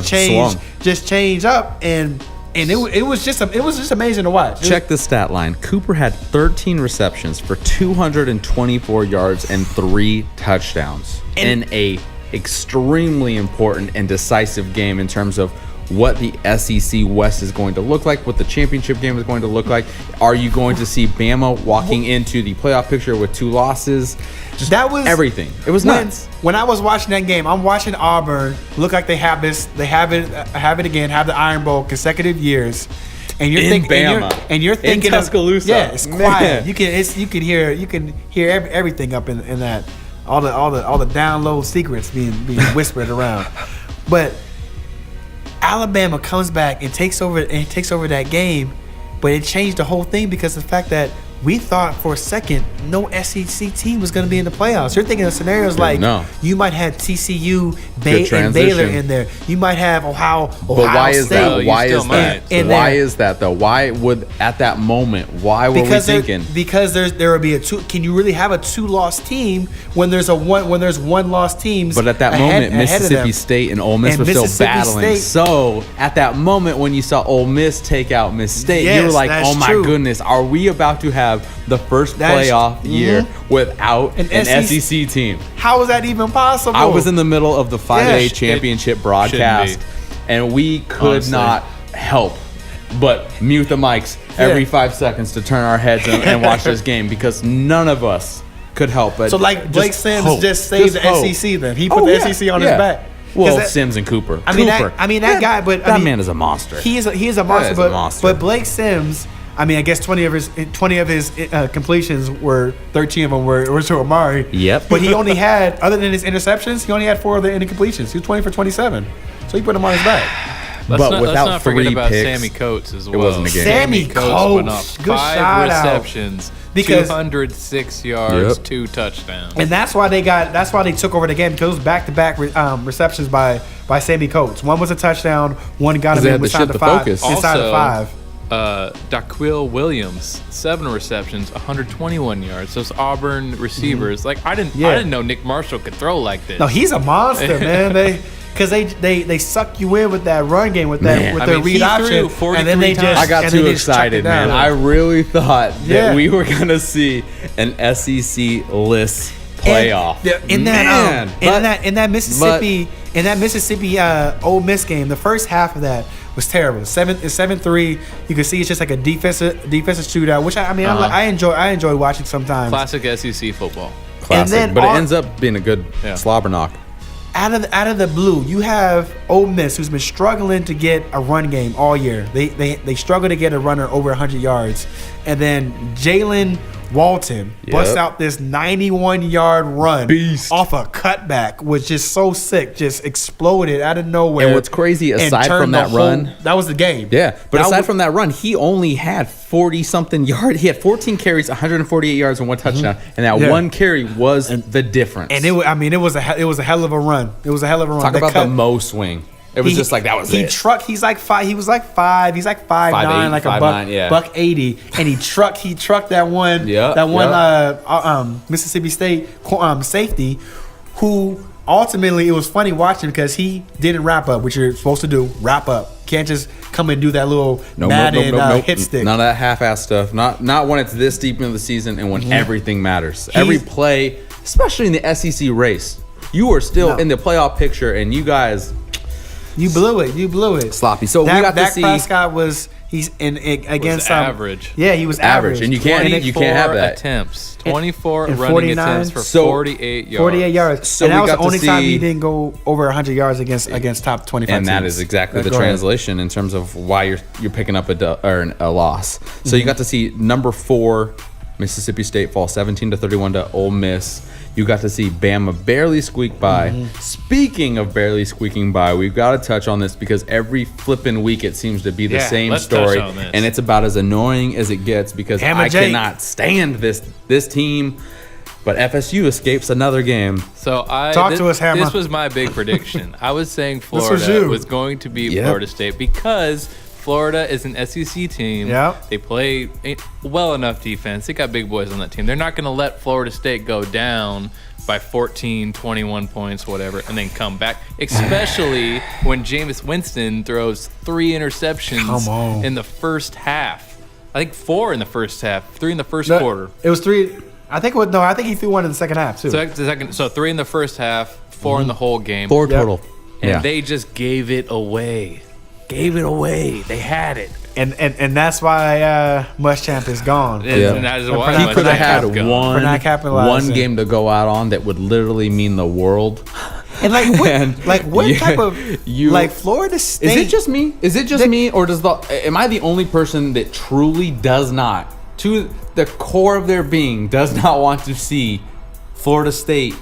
change up, and it was just amazing to watch. check the stat line. Cooper had 13 receptions for 224 yards and 3 touchdowns in a extremely important and decisive game in terms of what the SEC West is going to look like, what the championship game is going to look like. Are you going to see Bama walking into the playoff picture with 2 losses? Just That was everything. It was nuts. When I was watching that game, I'm watching Auburn look like they have it again, have the Iron Bowl consecutive years. And you're In thinking, Bama. and you're thinking In Tuscaloosa. Yeah, it's Man. quiet. You can hear everything up in that, all the download secrets being whispered around. But Alabama comes back and takes over that game, but it changed the whole thing because of the fact that we thought for a second no SEC team was going to be in the playoffs. You're thinking of scenarios like you might have TCU, and Baylor in there. You might have Ohio But why is State. that? Why still is that? might. In Why there. is that though? Why would at that moment? Why were we thinking? Because there would be a 2. Can you really have a 2-loss team when there's one loss teams? But at that ahead moment, of Mississippi them? State and Ole Miss And were still Mississippi battling. State- So at that moment, when you saw Ole Miss take out Miss State, you Yes, were like, that's "Oh my true. goodness, are we about to have the first That's- playoff year without An an SEC SEC team?" How is that even possible? I was in the middle of the 5A Yes, championship broadcast, and we could Honestly. not help but mute the mics every 5 seconds to turn our heads and watch this game because none of us could help but So like Blake just Sims hope. just saved the hope. SEC. Then he put the SEC on his back. 'Cause Well, that- Sims and Cooper. I mean, Cooper. that guy, but that man is a monster. He is a monster. is a monster. But Blake Sims, I mean, I guess 20 of his completions were 13 of them were to Amari. Yep. But he only had, other than his interceptions, he only had 4 of the incompletions. He was 20 for 27. So he put him on his back. Let's But not, without let's not forget 3 about picks, Sammy Coates as well. wasn't a game. Sammy went Coates, off good 5 shout out. receptions, Because- 206 yards, Yep. 2 touchdowns. And that's why they took over the game because it was back-to-back receptions by Sammy Coates. One was a touchdown, one got 'Cause him they in had to inside shift the the 5. focus. Inside the 5. Daquil Williams, 7 receptions, 121 yards. Those Auburn receivers, like I didn't know Nick Marshall could throw like this. No, he's a monster, man. Because they suck you in with that run game with Man. their I mean, read he option, threw 43 and then they times. just I got and then too they just chuck it excited, down. man. I really thought that Yeah. we were gonna see an SEC list playoff. In that Mississippi Ole Miss game, the first half of that was terrible. 7-3. You can see it's just like a defensive shootout, which I enjoy watching sometimes. Classic SEC football. Classic, but it ends up being a good slobber knock. Out of the blue, you have Ole Miss, who's been struggling to get a run game all year. They struggle to get a runner over 100 yards, and then Jalen Walton busts out this 91-yard run off a cutback, was just so sick, just exploded out of nowhere. And what's crazy, aside from that run, that was the game. Yeah, but aside from that run, he only had 40-something yards. He had 14 carries, 148 yards, and one touchdown, and that one carry was the difference. And it was a hell of a run. It was a hell of a run. Talk about the Mo swing. It was just like that was it. He's like 5'9", like a buck 80, and he trucked that one Mississippi State safety, who ultimately, it was funny watching because he didn't wrap up, which you're supposed to do. Wrap up. Can't just come and do that little hit stick. None of that half-ass stuff. Not when it's this deep into the season and when everything matters. Every play, especially in the SEC race, you are still in the playoff picture, and you guys. You blew it. Sloppy. So we got to see. Prescott he's against average. Yeah, he was average. And you can't have that. Attempts. 24 and running 49, attempts for 48 yards. 48 yards. So and that was the got to only time see- he didn't go over 100 yards against top 25 And that teams. is exactly the Go ahead. translation in terms of why you're picking up a loss. So you got to see number 4 Mississippi State fall 17-31 to Ole Miss. You got to see Bama barely squeak by. Speaking of barely squeaking by, we've got to touch on this because every flipping week it seems to be the same let's story, touch on this. and it's about as annoying as it gets because I cannot stand this team. But FSU escapes another game. So Talk to us, Hammer. This was my big prediction. I was saying Florida was going to beat Florida State because Florida is an SEC team. Yep. They play well enough defense. They got big boys on that team. They're not going to let Florida State go down by 14, 21 points, whatever, and then come back. Especially when Jameis Winston throws 3 interceptions in the first half. I think 4 in the first half, 3 in the first quarter. It was 3. I think he threw 1 in the second half too. So 3 in the first half, 4 in the whole game. 4 total. And they just gave it away. They had it. And that's why Muschamp is gone. And that is why He could have had For not capitalizing. one game to go out on that would literally mean the world. And what type of Florida State? Is it just me? Or am I the only person that truly does not, to the core of their being, does not want to see Florida State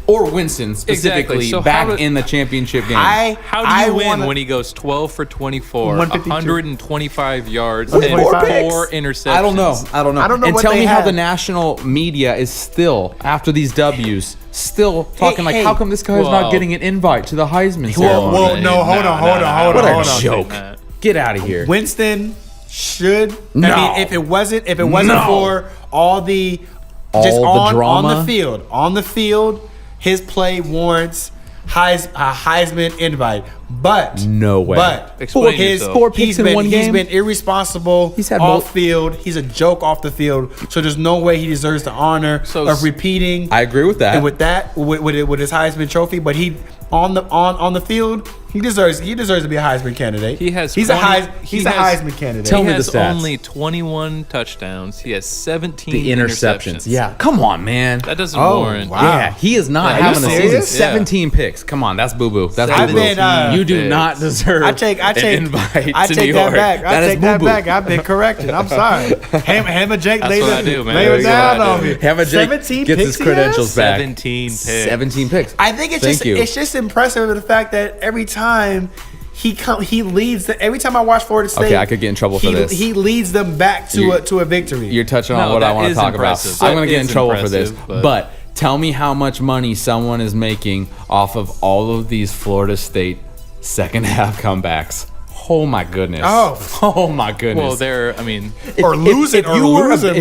or Winston specifically back in the championship game? How do you win when he goes 12 for 24, 125 yards, and 4 interceptions? I don't know. And what tell they me how have. the national media is still, after these W's, still talking how come this guy's not getting an invite to the Heisman ceremony? Hold on. What a joke. Get out of here. Winston should. No. I mean, if it wasn't for all the drama on the field, his play warrants a Heisman invite. But no way. But Explain yourself. 4 picks in one game. He's been irresponsible. He's had off field. He's a joke off the field. So there's no way he deserves the honor of repeating. I agree with that. And with that, with his Heisman trophy, but he on the field, he deserves to be a Heisman candidate. He's a Heisman candidate. Tell me he has the stats. only 21 touchdowns. He has 17 The interceptions. Yeah. Come on, man. That doesn't warrant. wow. Yeah, he is not Are you having a season. serious? 17 picks. Come on, that's boo-boo. That's I've boo-boo. been, you do not deserve an invite I to take New that York. back. I take that boo-boo. back. I've been corrected. I'm sorry. Hammer Jake That's laid what I do, man. it down on me. Hammer Jake 17 gets his picks he credentials has? back. 17 picks. 17 picks. I think it's just impressive the fact that every time he leads. Every time I watch Florida State, Okay, I could get in trouble for this. He leads them back to a victory. You're touching on No, what I that want to is talk impressive. about. I'm going That to get in is trouble for this. impressive, But tell me how much money someone is making off of all of these Florida State second half comebacks. Oh my goodness. Oh my goodness. Well, If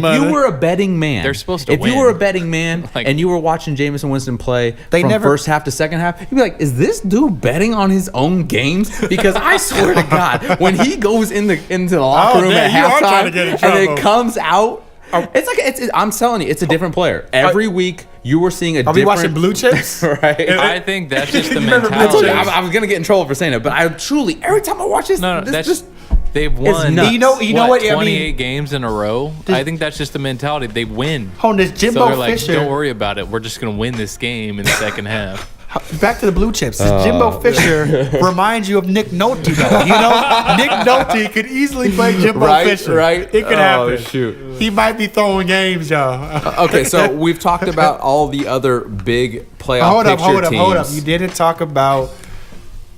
money. you were a betting man, They're supposed to If you win. were a betting man Like- and you were watching Jameis Winston play They from never- first half to second half, you'd be like, "Is this dude betting on his own games?" Because I swear to God, when he goes in the locker room man, at you are trying to halftime get in and it trouble. comes out I'm telling you, it's a different player. Every week you were seeing a different. Are we watching Blue Chips? Right. I think that's just the Remember Blue mentality. Chips? I was gonna get in trouble for saying it, but I truly every time I watch this, No, this that's just they've won. nuts. You know what? I 28 mean, games in a row. I think that's just the mentality. They win. on this So Jimbo they're like, Fisher. don't worry about it. We're just gonna win this game in the second half. Back to the Blue Chips. This Jimbo Fisher reminds you of Nick Nolte, though. You know, Nick Nolte could easily play Jimbo Fisher. Right. It could happen. Shoot. He might be throwing games, y'all. Okay, so we've talked about all the other big playoff Hold picture up. teams. You didn't talk about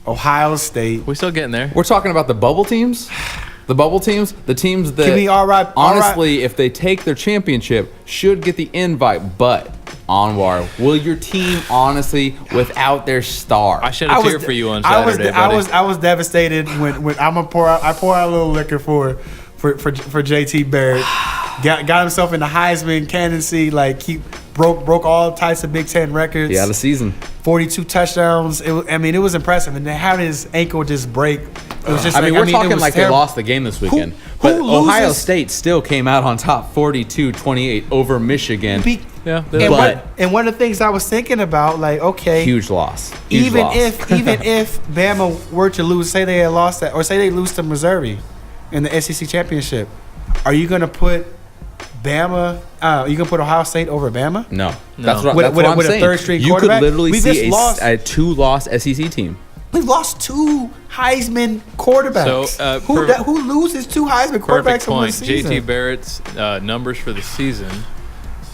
Ohio State. We're still getting there. We're talking about the bubble teams. The bubble teams, the teams that Can we, honestly, if they take their championship, should get the invite. But Anwar, will your team honestly, without their star? I shed a tear for you on Saturday, buddy. I was devastated when I pour out a little liquor for JT Barrett. Got himself in the Heisman candidacy. Like he broke all types of Big Ten records. Yeah, the season. 42 touchdowns. It was impressive. And then having his ankle just break. It was just we're talking like terrible. they lost the game this weekend. Who But Ohio loses? State still came out on top 42-28 over Michigan. Yeah, And one of the things I was thinking about, like, okay, Huge loss. Huge even loss. if Bama were to lose, say they had lost that, or say they lose to Missouri in the SEC championship, are you going to put Bama? You going to put Ohio State over Bama? No. No. That's what, With- that's with what a- I'm with a saying. third-string You could quarterback? literally We just see lost. a two-loss SEC team. We've lost two Heisman quarterbacks. So, who loses two Heisman Perfect quarterbacks in one point. season? JT Barrett's numbers for the season: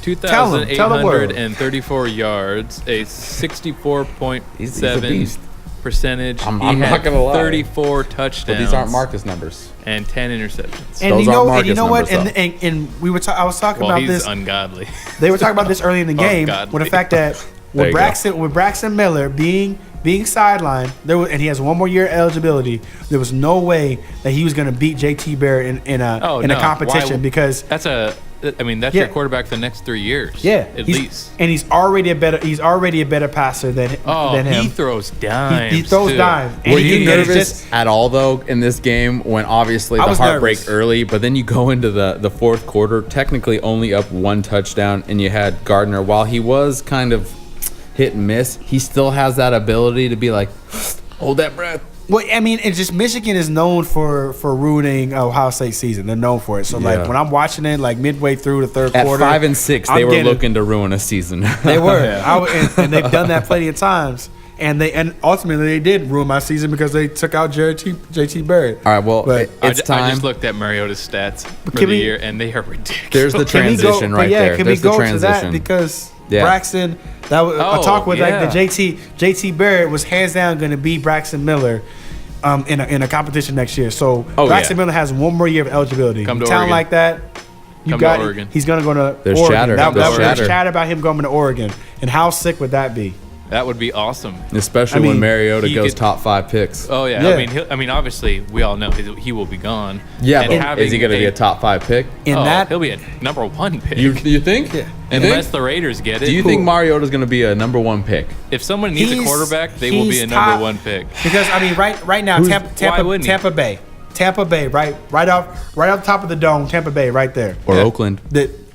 Tell the world. 2,834 yards, a He's a 64.7 beast. percentage. I'm He not had gonna lie. 34 touchdowns. But these aren't Marcus numbers. and 10 interceptions. And Those you aren't know, and you Marcus know what? numbers, And we were. I was talking Well, about he's this. ungodly. They were talking about this early in the game God. with the fact that There you with Braxton Miller being sidelined, and he has one more year eligibility. There was no way that he was going to beat JT Barrett in a competition because that's Yeah. your quarterback for the next 3 years. At least. and he's already a better passer than him. He throws dimes. He throws too. dimes. And Were he you can- it's nervous just- at all, though, in this game when obviously I the was heartbreak nervous. early, but then you go into the fourth quarter, technically only up one touchdown, and you had Gardner. While he was kind of hit and miss, he still has that ability to be like, hold that breath. Well, I mean, it's just Michigan is known for ruining Ohio State season. They're known for it. So, Yeah. like, when I'm watching it, like, midway through the third At quarter. 5 and 6, they I'm were getting- looking to ruin a season. They were. And they've done that plenty of times. And ultimately, they did ruin my season because they took out JT Barrett. All right, well, But it's I time. just looked at Mariota's stats for Can the we- year, and they are ridiculous. There's the Can we go- transition but right yeah, there. Can There's we go the to that transition. because Yeah. Braxton? That was a talk with like the JT Barrett was hands down going to beat Braxton Miller. In a competition next year, so Braxton Miller has one more year of eligibility. Come to Talent Oregon. like that, Come to Oregon. He's gonna go to There's Oregon. chatter. There's Chatter. chatter about him going to Oregon, and how sick would that be? That would be awesome. Especially I mean, when Mariota he goes could- top 5 picks. Oh yeah. Yeah. I mean, obviously, we all know he will be gone. Yeah, And but having is he going to be a top 5 pick? In that, he'll be a number 1 pick. You think? Yeah. You unless think? the Raiders get it. Do you think Mariota's going to be a number 1 pick? if someone needs a He's- quarterback, they will be he's a number top- 1 pick. because I mean, right now, Who's- why wouldn't he? Tampa Bay, right off top of the dome, Tampa Bay, right there. Or Yeah. Oakland?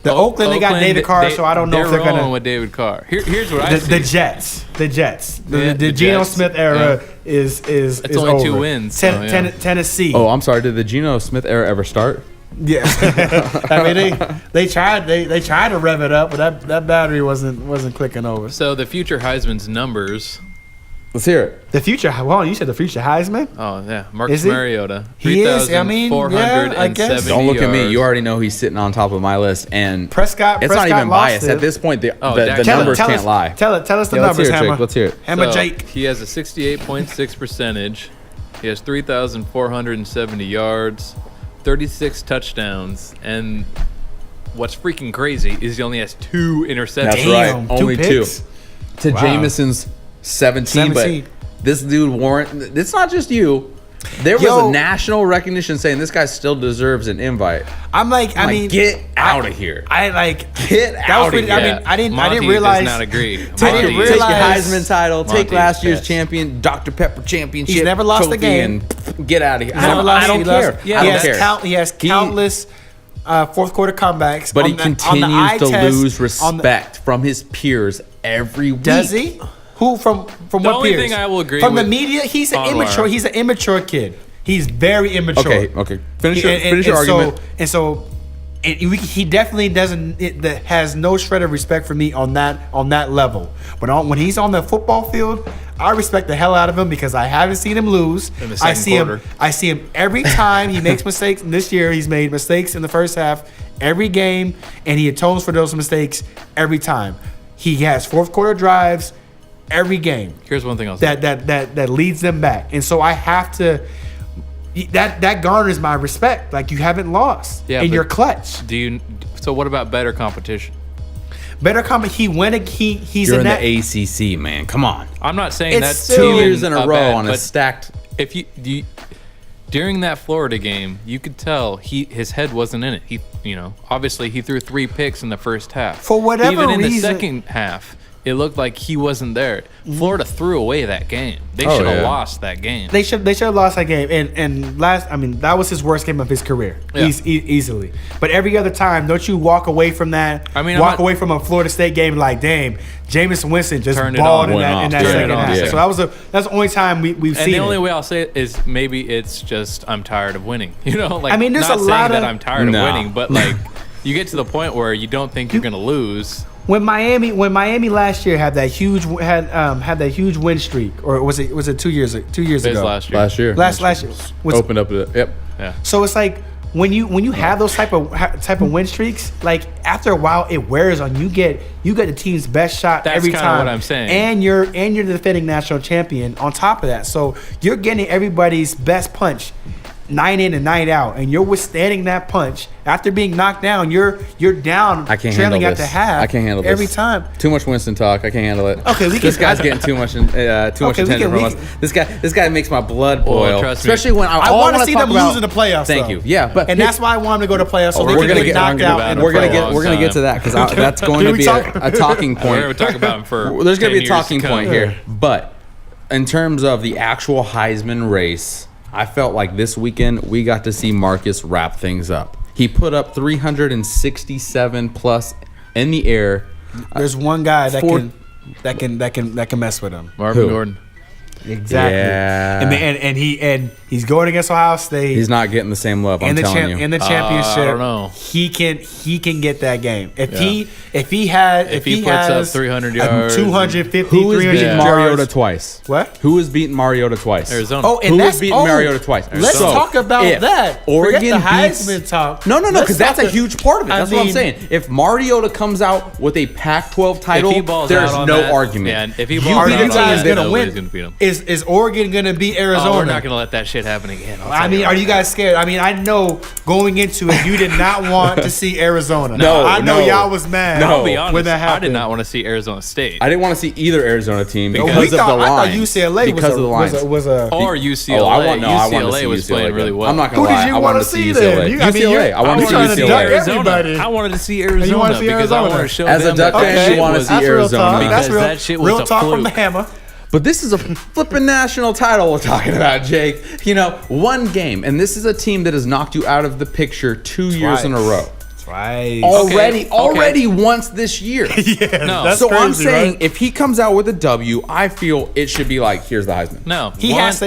The Oakland, they got David Carr, so I don't know if they're rolling gonna. with David Carr. Here's what I see. The Jets, Yeah, the the Geno Jets. Smith era Yeah. is It's only over. 2 wins, so, yeah. Tennessee. Oh, I'm sorry. Did the Geno Smith era ever start? Yeah, I mean they tried to rev it up, but that battery wasn't clicking over. So the future Heisman's numbers. Let's hear it. The future, well, you said the future Heisman. Oh yeah, Marcus Is he? Mariota. He is, I mean, yeah, I guess. 3,470 Don't look at me. yards. You already know he's sitting on top of my list. And Prescott it's not even lost biased. it. At this point, the Dak numbers Tell can't us- lie. Tell us the Yeah, let's numbers, hear it, Hammer. Jake. Let's hear it. Hammer So, Jake. He has a 68.6 percentage. He has 3,470 yards, 36 touchdowns, and what's freaking crazy is he only has 2 interceptions. That's Damn, right. 2 Only 2. picks? To Wow. Jameson's 17, 17. but this dude warrant. It's not just you. There was Yo. a national recognition saying this guy still deserves an invite. I'm like, I Like, mean, get out of here. I like Get that was out of pretty- here. I mean, I didn't Monte realize. does not agree. didn't Monte- Take your realize- Heisman title. Take Monte's last year's pissed. champion, Dr. Pepper championship. He's never lost a trophy game. And get out of here. He's never lost. I don't he care. lost- Yeah, he I has don't care. He has countless fourth quarter comebacks. But on he the continues eye to test, lose respect from his peers every week. Does he? Who from what only peers? thing I will agree from the with media. He's an Anwar. immature. He's an immature kid. He's very immature. Okay. Finish your argument. He definitely has no shred of respect for me on that level. But when he's on the football field, I respect the hell out of him because I haven't seen him lose. In the second quarter. I see him every time he makes mistakes. And this year, he's made mistakes in the first half every game, and he atones for those mistakes every time. He has fourth quarter drives every game. Here's one thing I'll say. That leads them back, and so I have to. That garners my respect. Like, you haven't lost, and you're clutch. So what about better competition? Better comment. He's You're in the ACC, man. Come on. I'm not saying It's that's still- 2 years in a row bad, on a but stacked. If you during that Florida game, you could tell his head wasn't in it. Obviously he threw 3 picks in the first half. For whatever even in the reason- second half, it looked like he wasn't there. Florida threw away that game. They should have lost that game. They should have lost that game. And that was his worst game of his career, Yeah. easily. But every other time, don't you walk away from that? Walk away from a Florida State game like, damn, Jameis Winston just Turned it balled on. in that Turned second it on. half. Yeah. So that's the only time we've And seen the only it. way I'll say it is maybe it's just I'm tired of winning. Like, I mean, there's not a lot saying that of- I'm tired No. of winning, but like you get to the point where you don't think you're gonna lose. When Miami last year had that huge win streak, or was it 2 years ago? Last year. Last year. Last year. Opened up. Yep. Yeah. So it's like when you have those type of win streaks, like after a while it wears on you. Get the team's best shot That's every kinda time. what I'm saying. And you're the defending national champion on top of that. So you're getting everybody's best punch night in and night out, and you're withstanding that punch after being knocked down. You're down, I can't trailing handle at the this. half. I can't handle every this. time. Too much Winston talk. I can't handle it. Okay, this guy's getting too much attention from us. This guy makes my blood boil. trust me. Especially when I want to see them lose in the playoffs. Thank though. you. Yeah, but and that's why I want them to go to playoffs. So they we're can gonna get get knocked out. we're gonna get to that because that's going to be a talking We're point. gonna talk about him for. There's going to 10 be a years talking to come. point here, but in terms of the actual Heisman race, I felt like this weekend we got to see Marcus wrap things up. He put up 367 plus in the air. There's one guy that can mess with him. Marvin Who? Gordon. Exactly. Yeah. And he's going against Ohio State. He's not getting the same love. I'm telling you. In the championship, I don't know. He can get that game. If he puts has up 300 yards, 250, Who has 300 beaten yards. Mariota twice? What? Who has beaten Mariota twice? Arizona. Oh, and Who that's has beaten Mariota twice? Let's So, talk about if that. Oregon Forget the beats- Heisman talk. No, Let's because that's talk a huge part of it. I That's what I'm mean- saying. If Mariota comes out with a Pac-12 title, if he balls there's out on no that, argument. Yeah, and if he You balls beat out a on team that, that- gonna nobody's win. gonna beat him. Is Oregon gonna beat Arizona? Oh, we're not gonna let that shit happen again. I mean, are you guys scared? I mean, I know going into it, you did not want to see Arizona. No, I know no. y'all was mad. No. I'll be honest. when that I happened. did not want to see Arizona State I didn't want to see either Arizona team because We of the thought- I thought lines. UCLA because of the lines. was a or UCLA. Oh, I want to UCLA see was UCLA playing really again. well. I'm not Who gonna did lie. you I wanna wanted to see see UCLA. then? I mean, UCLA. I wanted to see trying to duck UCLA. everybody. I wanted to see you Arizona wanna see because I Arizona? want to show As a them Duck that fan, that you shit wanna was- see That's real Arizona. talk. Because That's that shit was real a talk from fluke. the hammer. But this is a flipping national title we're talking about, Jake. One game, and this is a team that has knocked you out of the picture 2 years in a row. Right. Already once this year. No. That's So I'm crazy, saying right? if he comes out with a W, I feel it should be like, here's the Heisman. No, He has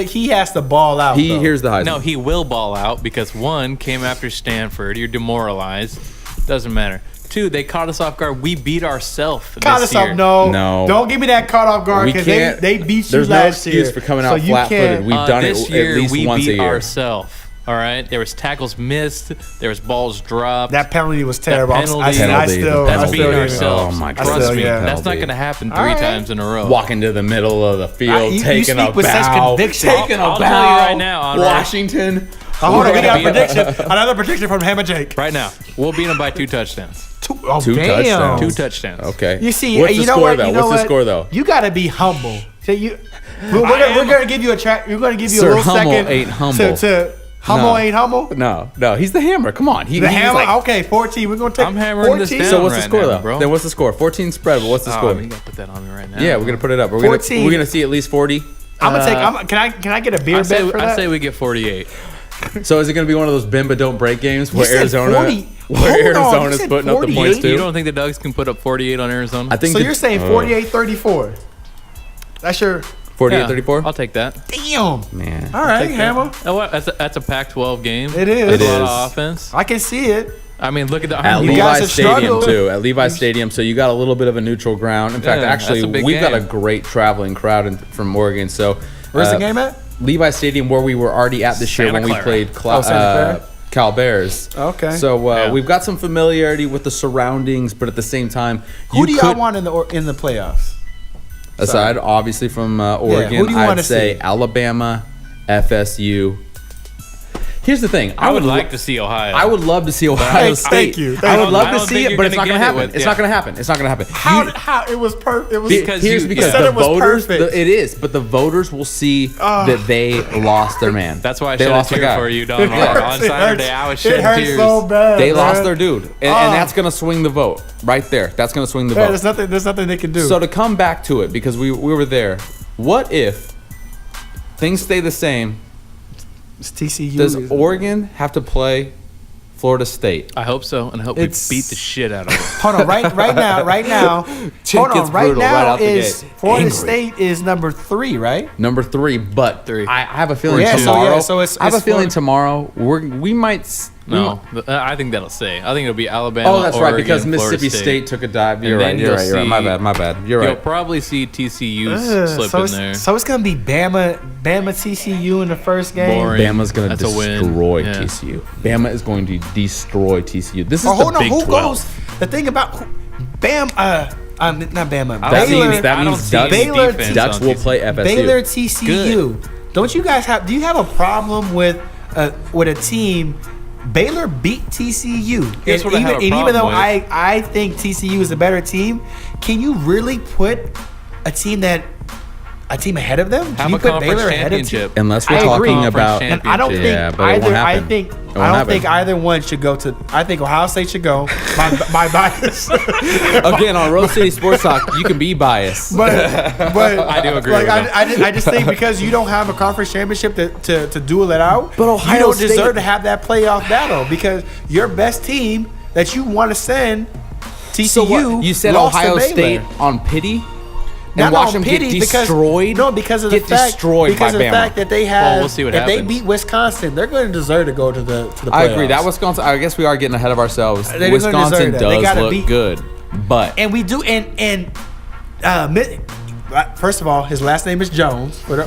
to ball out. though. Here's the Heisman. No, he will ball out because one came after Stanford. You're demoralized. Doesn't matter. Two, they caught us off guard. We beat ourselves. Caught us off. No. No. Don't give me that caught off guard We because can't. they beat you There's no last year. excuse for coming out So you flat-footed. can't- We've done this it year, at least we once a beat year. ourselves. All right, there was tackles missed. There was balls dropped. That penalty was terrible. That penalty- I still, That's beating hear you. ourselves. Oh my I Trust still, me, yeah. that's not going to happen All three right. times in a row. Walking to the middle of the field, You taking a speak with such bow, conviction. taking a I'll bow. tell you right now, Anwar. Washington. Hold on, we got a We're gonna prediction. Another prediction from Hammer Jake. Right now, we'll beat them by 2 touchdowns. Two Damn. touchdowns. 2 touchdowns. Okay. You see, what's you the know score what? though? You know What's the what? score though? You got to be humble. So we're gonna give you a track. We're gonna give you Sir a little Hummel second. ain't humble. To Hummel No. ain't humble. No, he's the hammer. Come on, The he's hammer. like- Okay, 14. We're gonna take. I'm hammering this 14. down. So what's the right score now, though? bro. Then what's the score? 14 spread. But what's the Oh, score? you got to put that on me right now. Yeah, we're gonna put it up. We're 14. gonna see at least 40. I'm gonna take. Can I get a beer I bet say, for I that? say we get 48. So is it gonna be one of those bend but don't break games You where said Arizona? 40. where Hold on, you Arizona's said putting up the 48? points You too. don't think the Ducks can put up 48 on Arizona? I think So you're saying 48-34. That's your 48-34? I'll take that. damn. Man. All right, Take that. Hammer. Oh, what? That's a Pac-12 game. It is. That's It a lot is. of offense. I can see it. I mean, look at the. At You guys Levi have Stadium struggled. too. At Levi Stadium, so you got a little bit of a neutral ground. In fact, Yeah, actually, that's a big we've got a game. great traveling crowd from Oregon. So Where's the game at? Levi Stadium, where we were already at this year Santa when we Clara. played Santa Clara? Cal Bears. Okay. So Yeah. we've got some familiarity with the surroundings, but at the same time, Who do y'all could- want in the playoffs? aside obviously from Oregon, who do you I'd wanna say see? Alabama, FSU. Here's the thing. I would like to see Ohio. I would love to see Ohio Thank State. you. I would love I to don't see think it, you're but it's not gonna going to get it happen. with- It's yeah. not going to happen. It's not going to happen. How it was perfect. It was Because Here's you- because said the it was voters. perfect. It is, but the voters will see that they lost their man. That's why I they shed a lost their tear guy. for you, Don. Yeah. On Saturday, I was shedding It hurts tears. so bad. They man. lost their dude, and that's going to swing the vote right there. That's going to swing the Yeah, vote. there's nothing they can do. So to come back to it, because we were there, what if things stay the same? it's TCU. Does Oregon have to play Florida State? I hope so, and I hope It's- we beat the shit out of them. Hold on, right now. Chick Hold gets on, right brutal right now out the is gate. Florida Angry. State is number 3, right? Number 3, but 3. I have a feeling Yeah, so, tomorrow. yeah, so it's- I have a it's feeling Florida- tomorrow we might. No, I think that'll say. I think it'll be Alabama. Oh, that's right, Oregon, because Florida Mississippi State took a dive. You're And right. then You're you'll right. You're right. My see- bad. My bad. You're You'll right. probably see TCU slip so in it's, there. so it's gonna be Bama TCU in the first game. Boring. Bama's going to That's a win. destroy Yeah. TCU. Bama is going to destroy TCU. This is Oh, hold the on, Big who 12. goes? The thing about not Bama. That Baylor, means I don't Ducks. see any Baylor- defense Ducks on will TCU. play FSU. Baylor TCU. Don't you guys have? Do you have a problem with a team? Baylor beat TCU, Here's and what I have a even problem though with. I think TCU is a better team, can you really put a team ahead of them? Have Can you a put conference Baylor ahead of championship. Unless we're I agree. talking about. Conference And I don't think Yeah, but it won't either. I happen. think It won't I don't happen. think either one should go to. I think Ohio State should go. My bias. Again, on Rose City Sports Talk, you can be biased. But I do agree Like with him. I just think because you don't have a conference championship to duel it out, But Ohio you don't State- deserve to have that playoff battle because your best team that you want to send TCU. So what? You said lost to Ohio Baylor. State on pity? Not And watch on them pity get because destroyed? no, because of the Get fact destroyed because by of the Bama. fact that they have. Well, we'll see what if they happens. beat Wisconsin, they're going to deserve to go to the playoffs. I agree. That Wisconsin. I guess we are getting ahead of ourselves. They're gonna Wisconsin deserve that. They does gotta look beat- good, but And we do, first of all, his last name is Jones for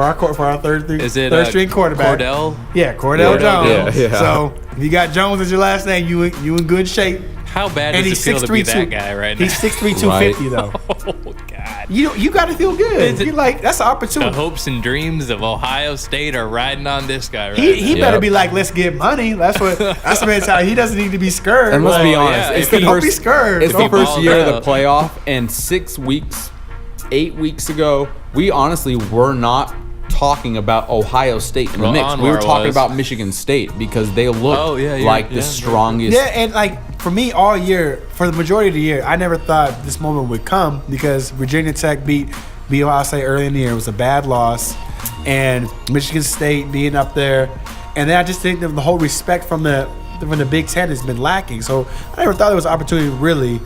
our third Is it string quarterback. Cordell? Yeah, Cordell Jones. Yeah, yeah. So if you got Jones as your last name, you in good shape. How bad And does it he's feel to be 6'3", that guy right now? He's 6'3", 250 though. Oh God! You got to feel good. Is it- You're like that's an The opportunity. hopes and dreams of Ohio State are riding on this guy right He now. better Yep. be like, let's get money. That's the mentality. He doesn't need to be scared. and let's be Well, honest, yeah, it's if the he- Don't be first. scared. It's the Don't first ball year of the up. playoff, and 6 weeks, 8 weeks ago, we honestly were not talking about Ohio State in the Well, mix. We were Anwar talking was. about Michigan State because they looked Oh, yeah, yeah, like yeah, the yeah. strongest. Yeah, and like for me, all year, for the majority of the year, I never thought this moment would come because Virginia Tech beat Ohio State early in the year. It was a bad loss, and Michigan State being up there, and then I just think that the whole respect from the Big Ten has been lacking. So I never thought there was an opportunity, really,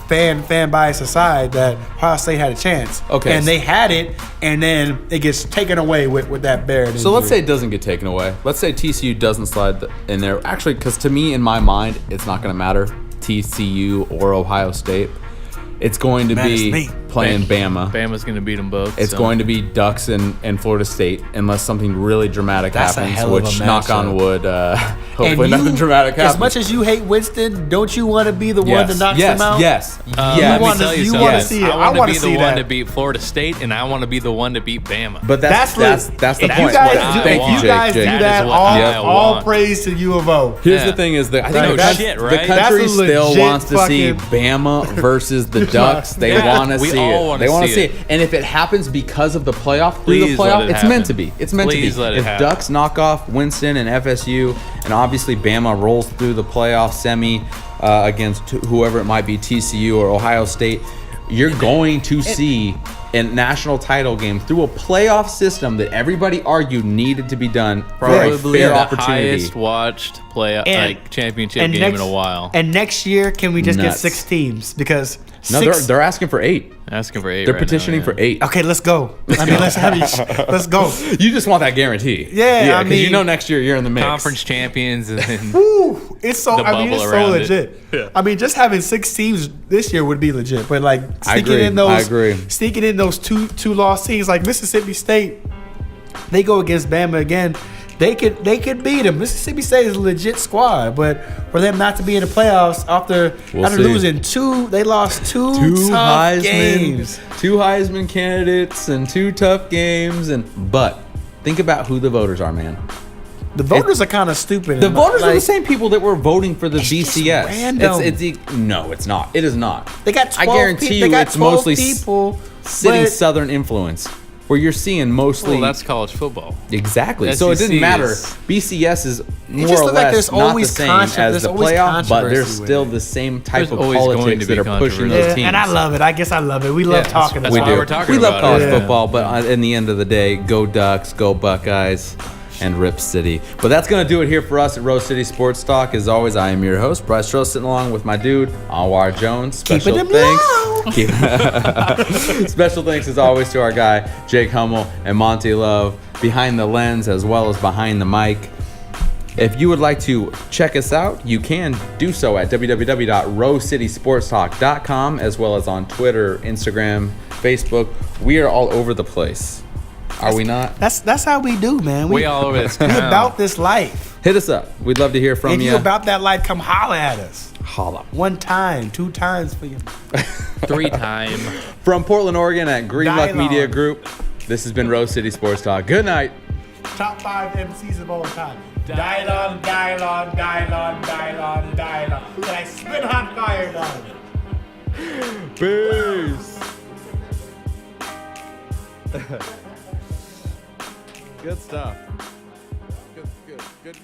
fan bias aside, that Ohio State had a chance. Okay. and they had it, and then it gets taken away with that Barrett. So let's say injury. it doesn't get taken away. Let's say TCU doesn't slide in there. Actually, because to me, in my mind, it's not going to matter TCU or Ohio State. It's going to Matters be to me. playing Bama. Bama's going to beat them both. It's so. going to be Ducks and Florida State unless something really dramatic That's a happens, hell of a which knock on matchup. wood, And hopefully you- nothing dramatic happens. As much as you hate Winston, don't you want to be the one yes, that knocks yes, him out? yes, Let yes. me wanna- tell you you something. wanna see it. I want wanna to be see the one that. to beat Florida State, and I want to be the one to beat Bama. But that's the if point. you guys do, Thank if you, you Jake. guys do Jake. That that, is what I all want. praise to U of O. Here's Yeah. the thing: is that I think No the, country, shit, the right? country That's a still legit wants to see fucking- Bama versus the Ducks. They Yeah, want to we see all it. wanna They want to see see it. it. And if it happens because of the playoff, through Please the let playoff, it it's happen. meant to be. It's meant Please to be. let it If happen. Ducks knock off Winston and FSU, and obviously Bama rolls through the playoff semi against whoever it might be, TCU or Ohio State. you're going to see a national title game through a playoff system that everybody argued needed to be done for a Probably fair the opportunity. highest watched championship game in a while. And next year, can we just get Nuts. 6 teams? Because No, they're asking for 8. Asking for 8. They're right petitioning now, for 8. Okay, let's go. I mean, let's go. You just want that guarantee. Yeah, I because mean- you know next year you're in the mix. Conference champions and then Woo! It's so. The I mean, bubble it's so around it. legit. Yeah. I mean, just having 6 teams this year would be legit. But like agree. I agree. sneaking in those two lost teams like Mississippi State, they go against Bama again. They could beat them. Mississippi State is a legit squad, but for them not to be in the playoffs after We'll see. losing 2, they lost 2 tough games. 2 Heisman candidates and 2 tough games, but think about who the voters are, man. The voters are kind of stupid. The voters are the Like, same people that were voting for the just BCS. random. No, it's not. It is not. They got 12 I guarantee they you got it's 12 mostly people. sitting but- Southern influence, where you're seeing mostly. well, that's college football. Exactly. So it SEC didn't matter. is- BCS is more just or look like less there's not the always same there's as the always playoff, but there's controversy with still it. the same type There's of always going politics to be that are pushing controversy. those teams. And I love it. I guess I love it. We love Yeah, talking. that's We why do. we're talking We love about college it. football, but in the end of the day, go Ducks, go Buckeyes, and Rip City. But that's going to do it here for us at Rose City Sports Talk. As always, I am your host, Bryce Trost, sitting along with my dude, Anwar Jones. Special Keeping him thanks. Special thanks, as always, to our guy, Jake Hummel and Monte Love, behind the lens as well as behind the mic. If you would like to check us out, you can do so at www.rosecitysportstalk.com, as well as on Twitter, Instagram, Facebook. We are all over the place. Are we not? That's how we do, man. We all over this We town. about this life. Hit us up. We'd love to hear from If you. you about that life, come holler at us. Holla. 1 time, 2 times for you. 3 time. From Portland, Oregon at Green Luck Dylon. Media Group, this has been Rose City Sports Talk. Good night. Top 5 MCs of all time. Dylon. Can I spit hot fire down? Peace. Good stuff. Good.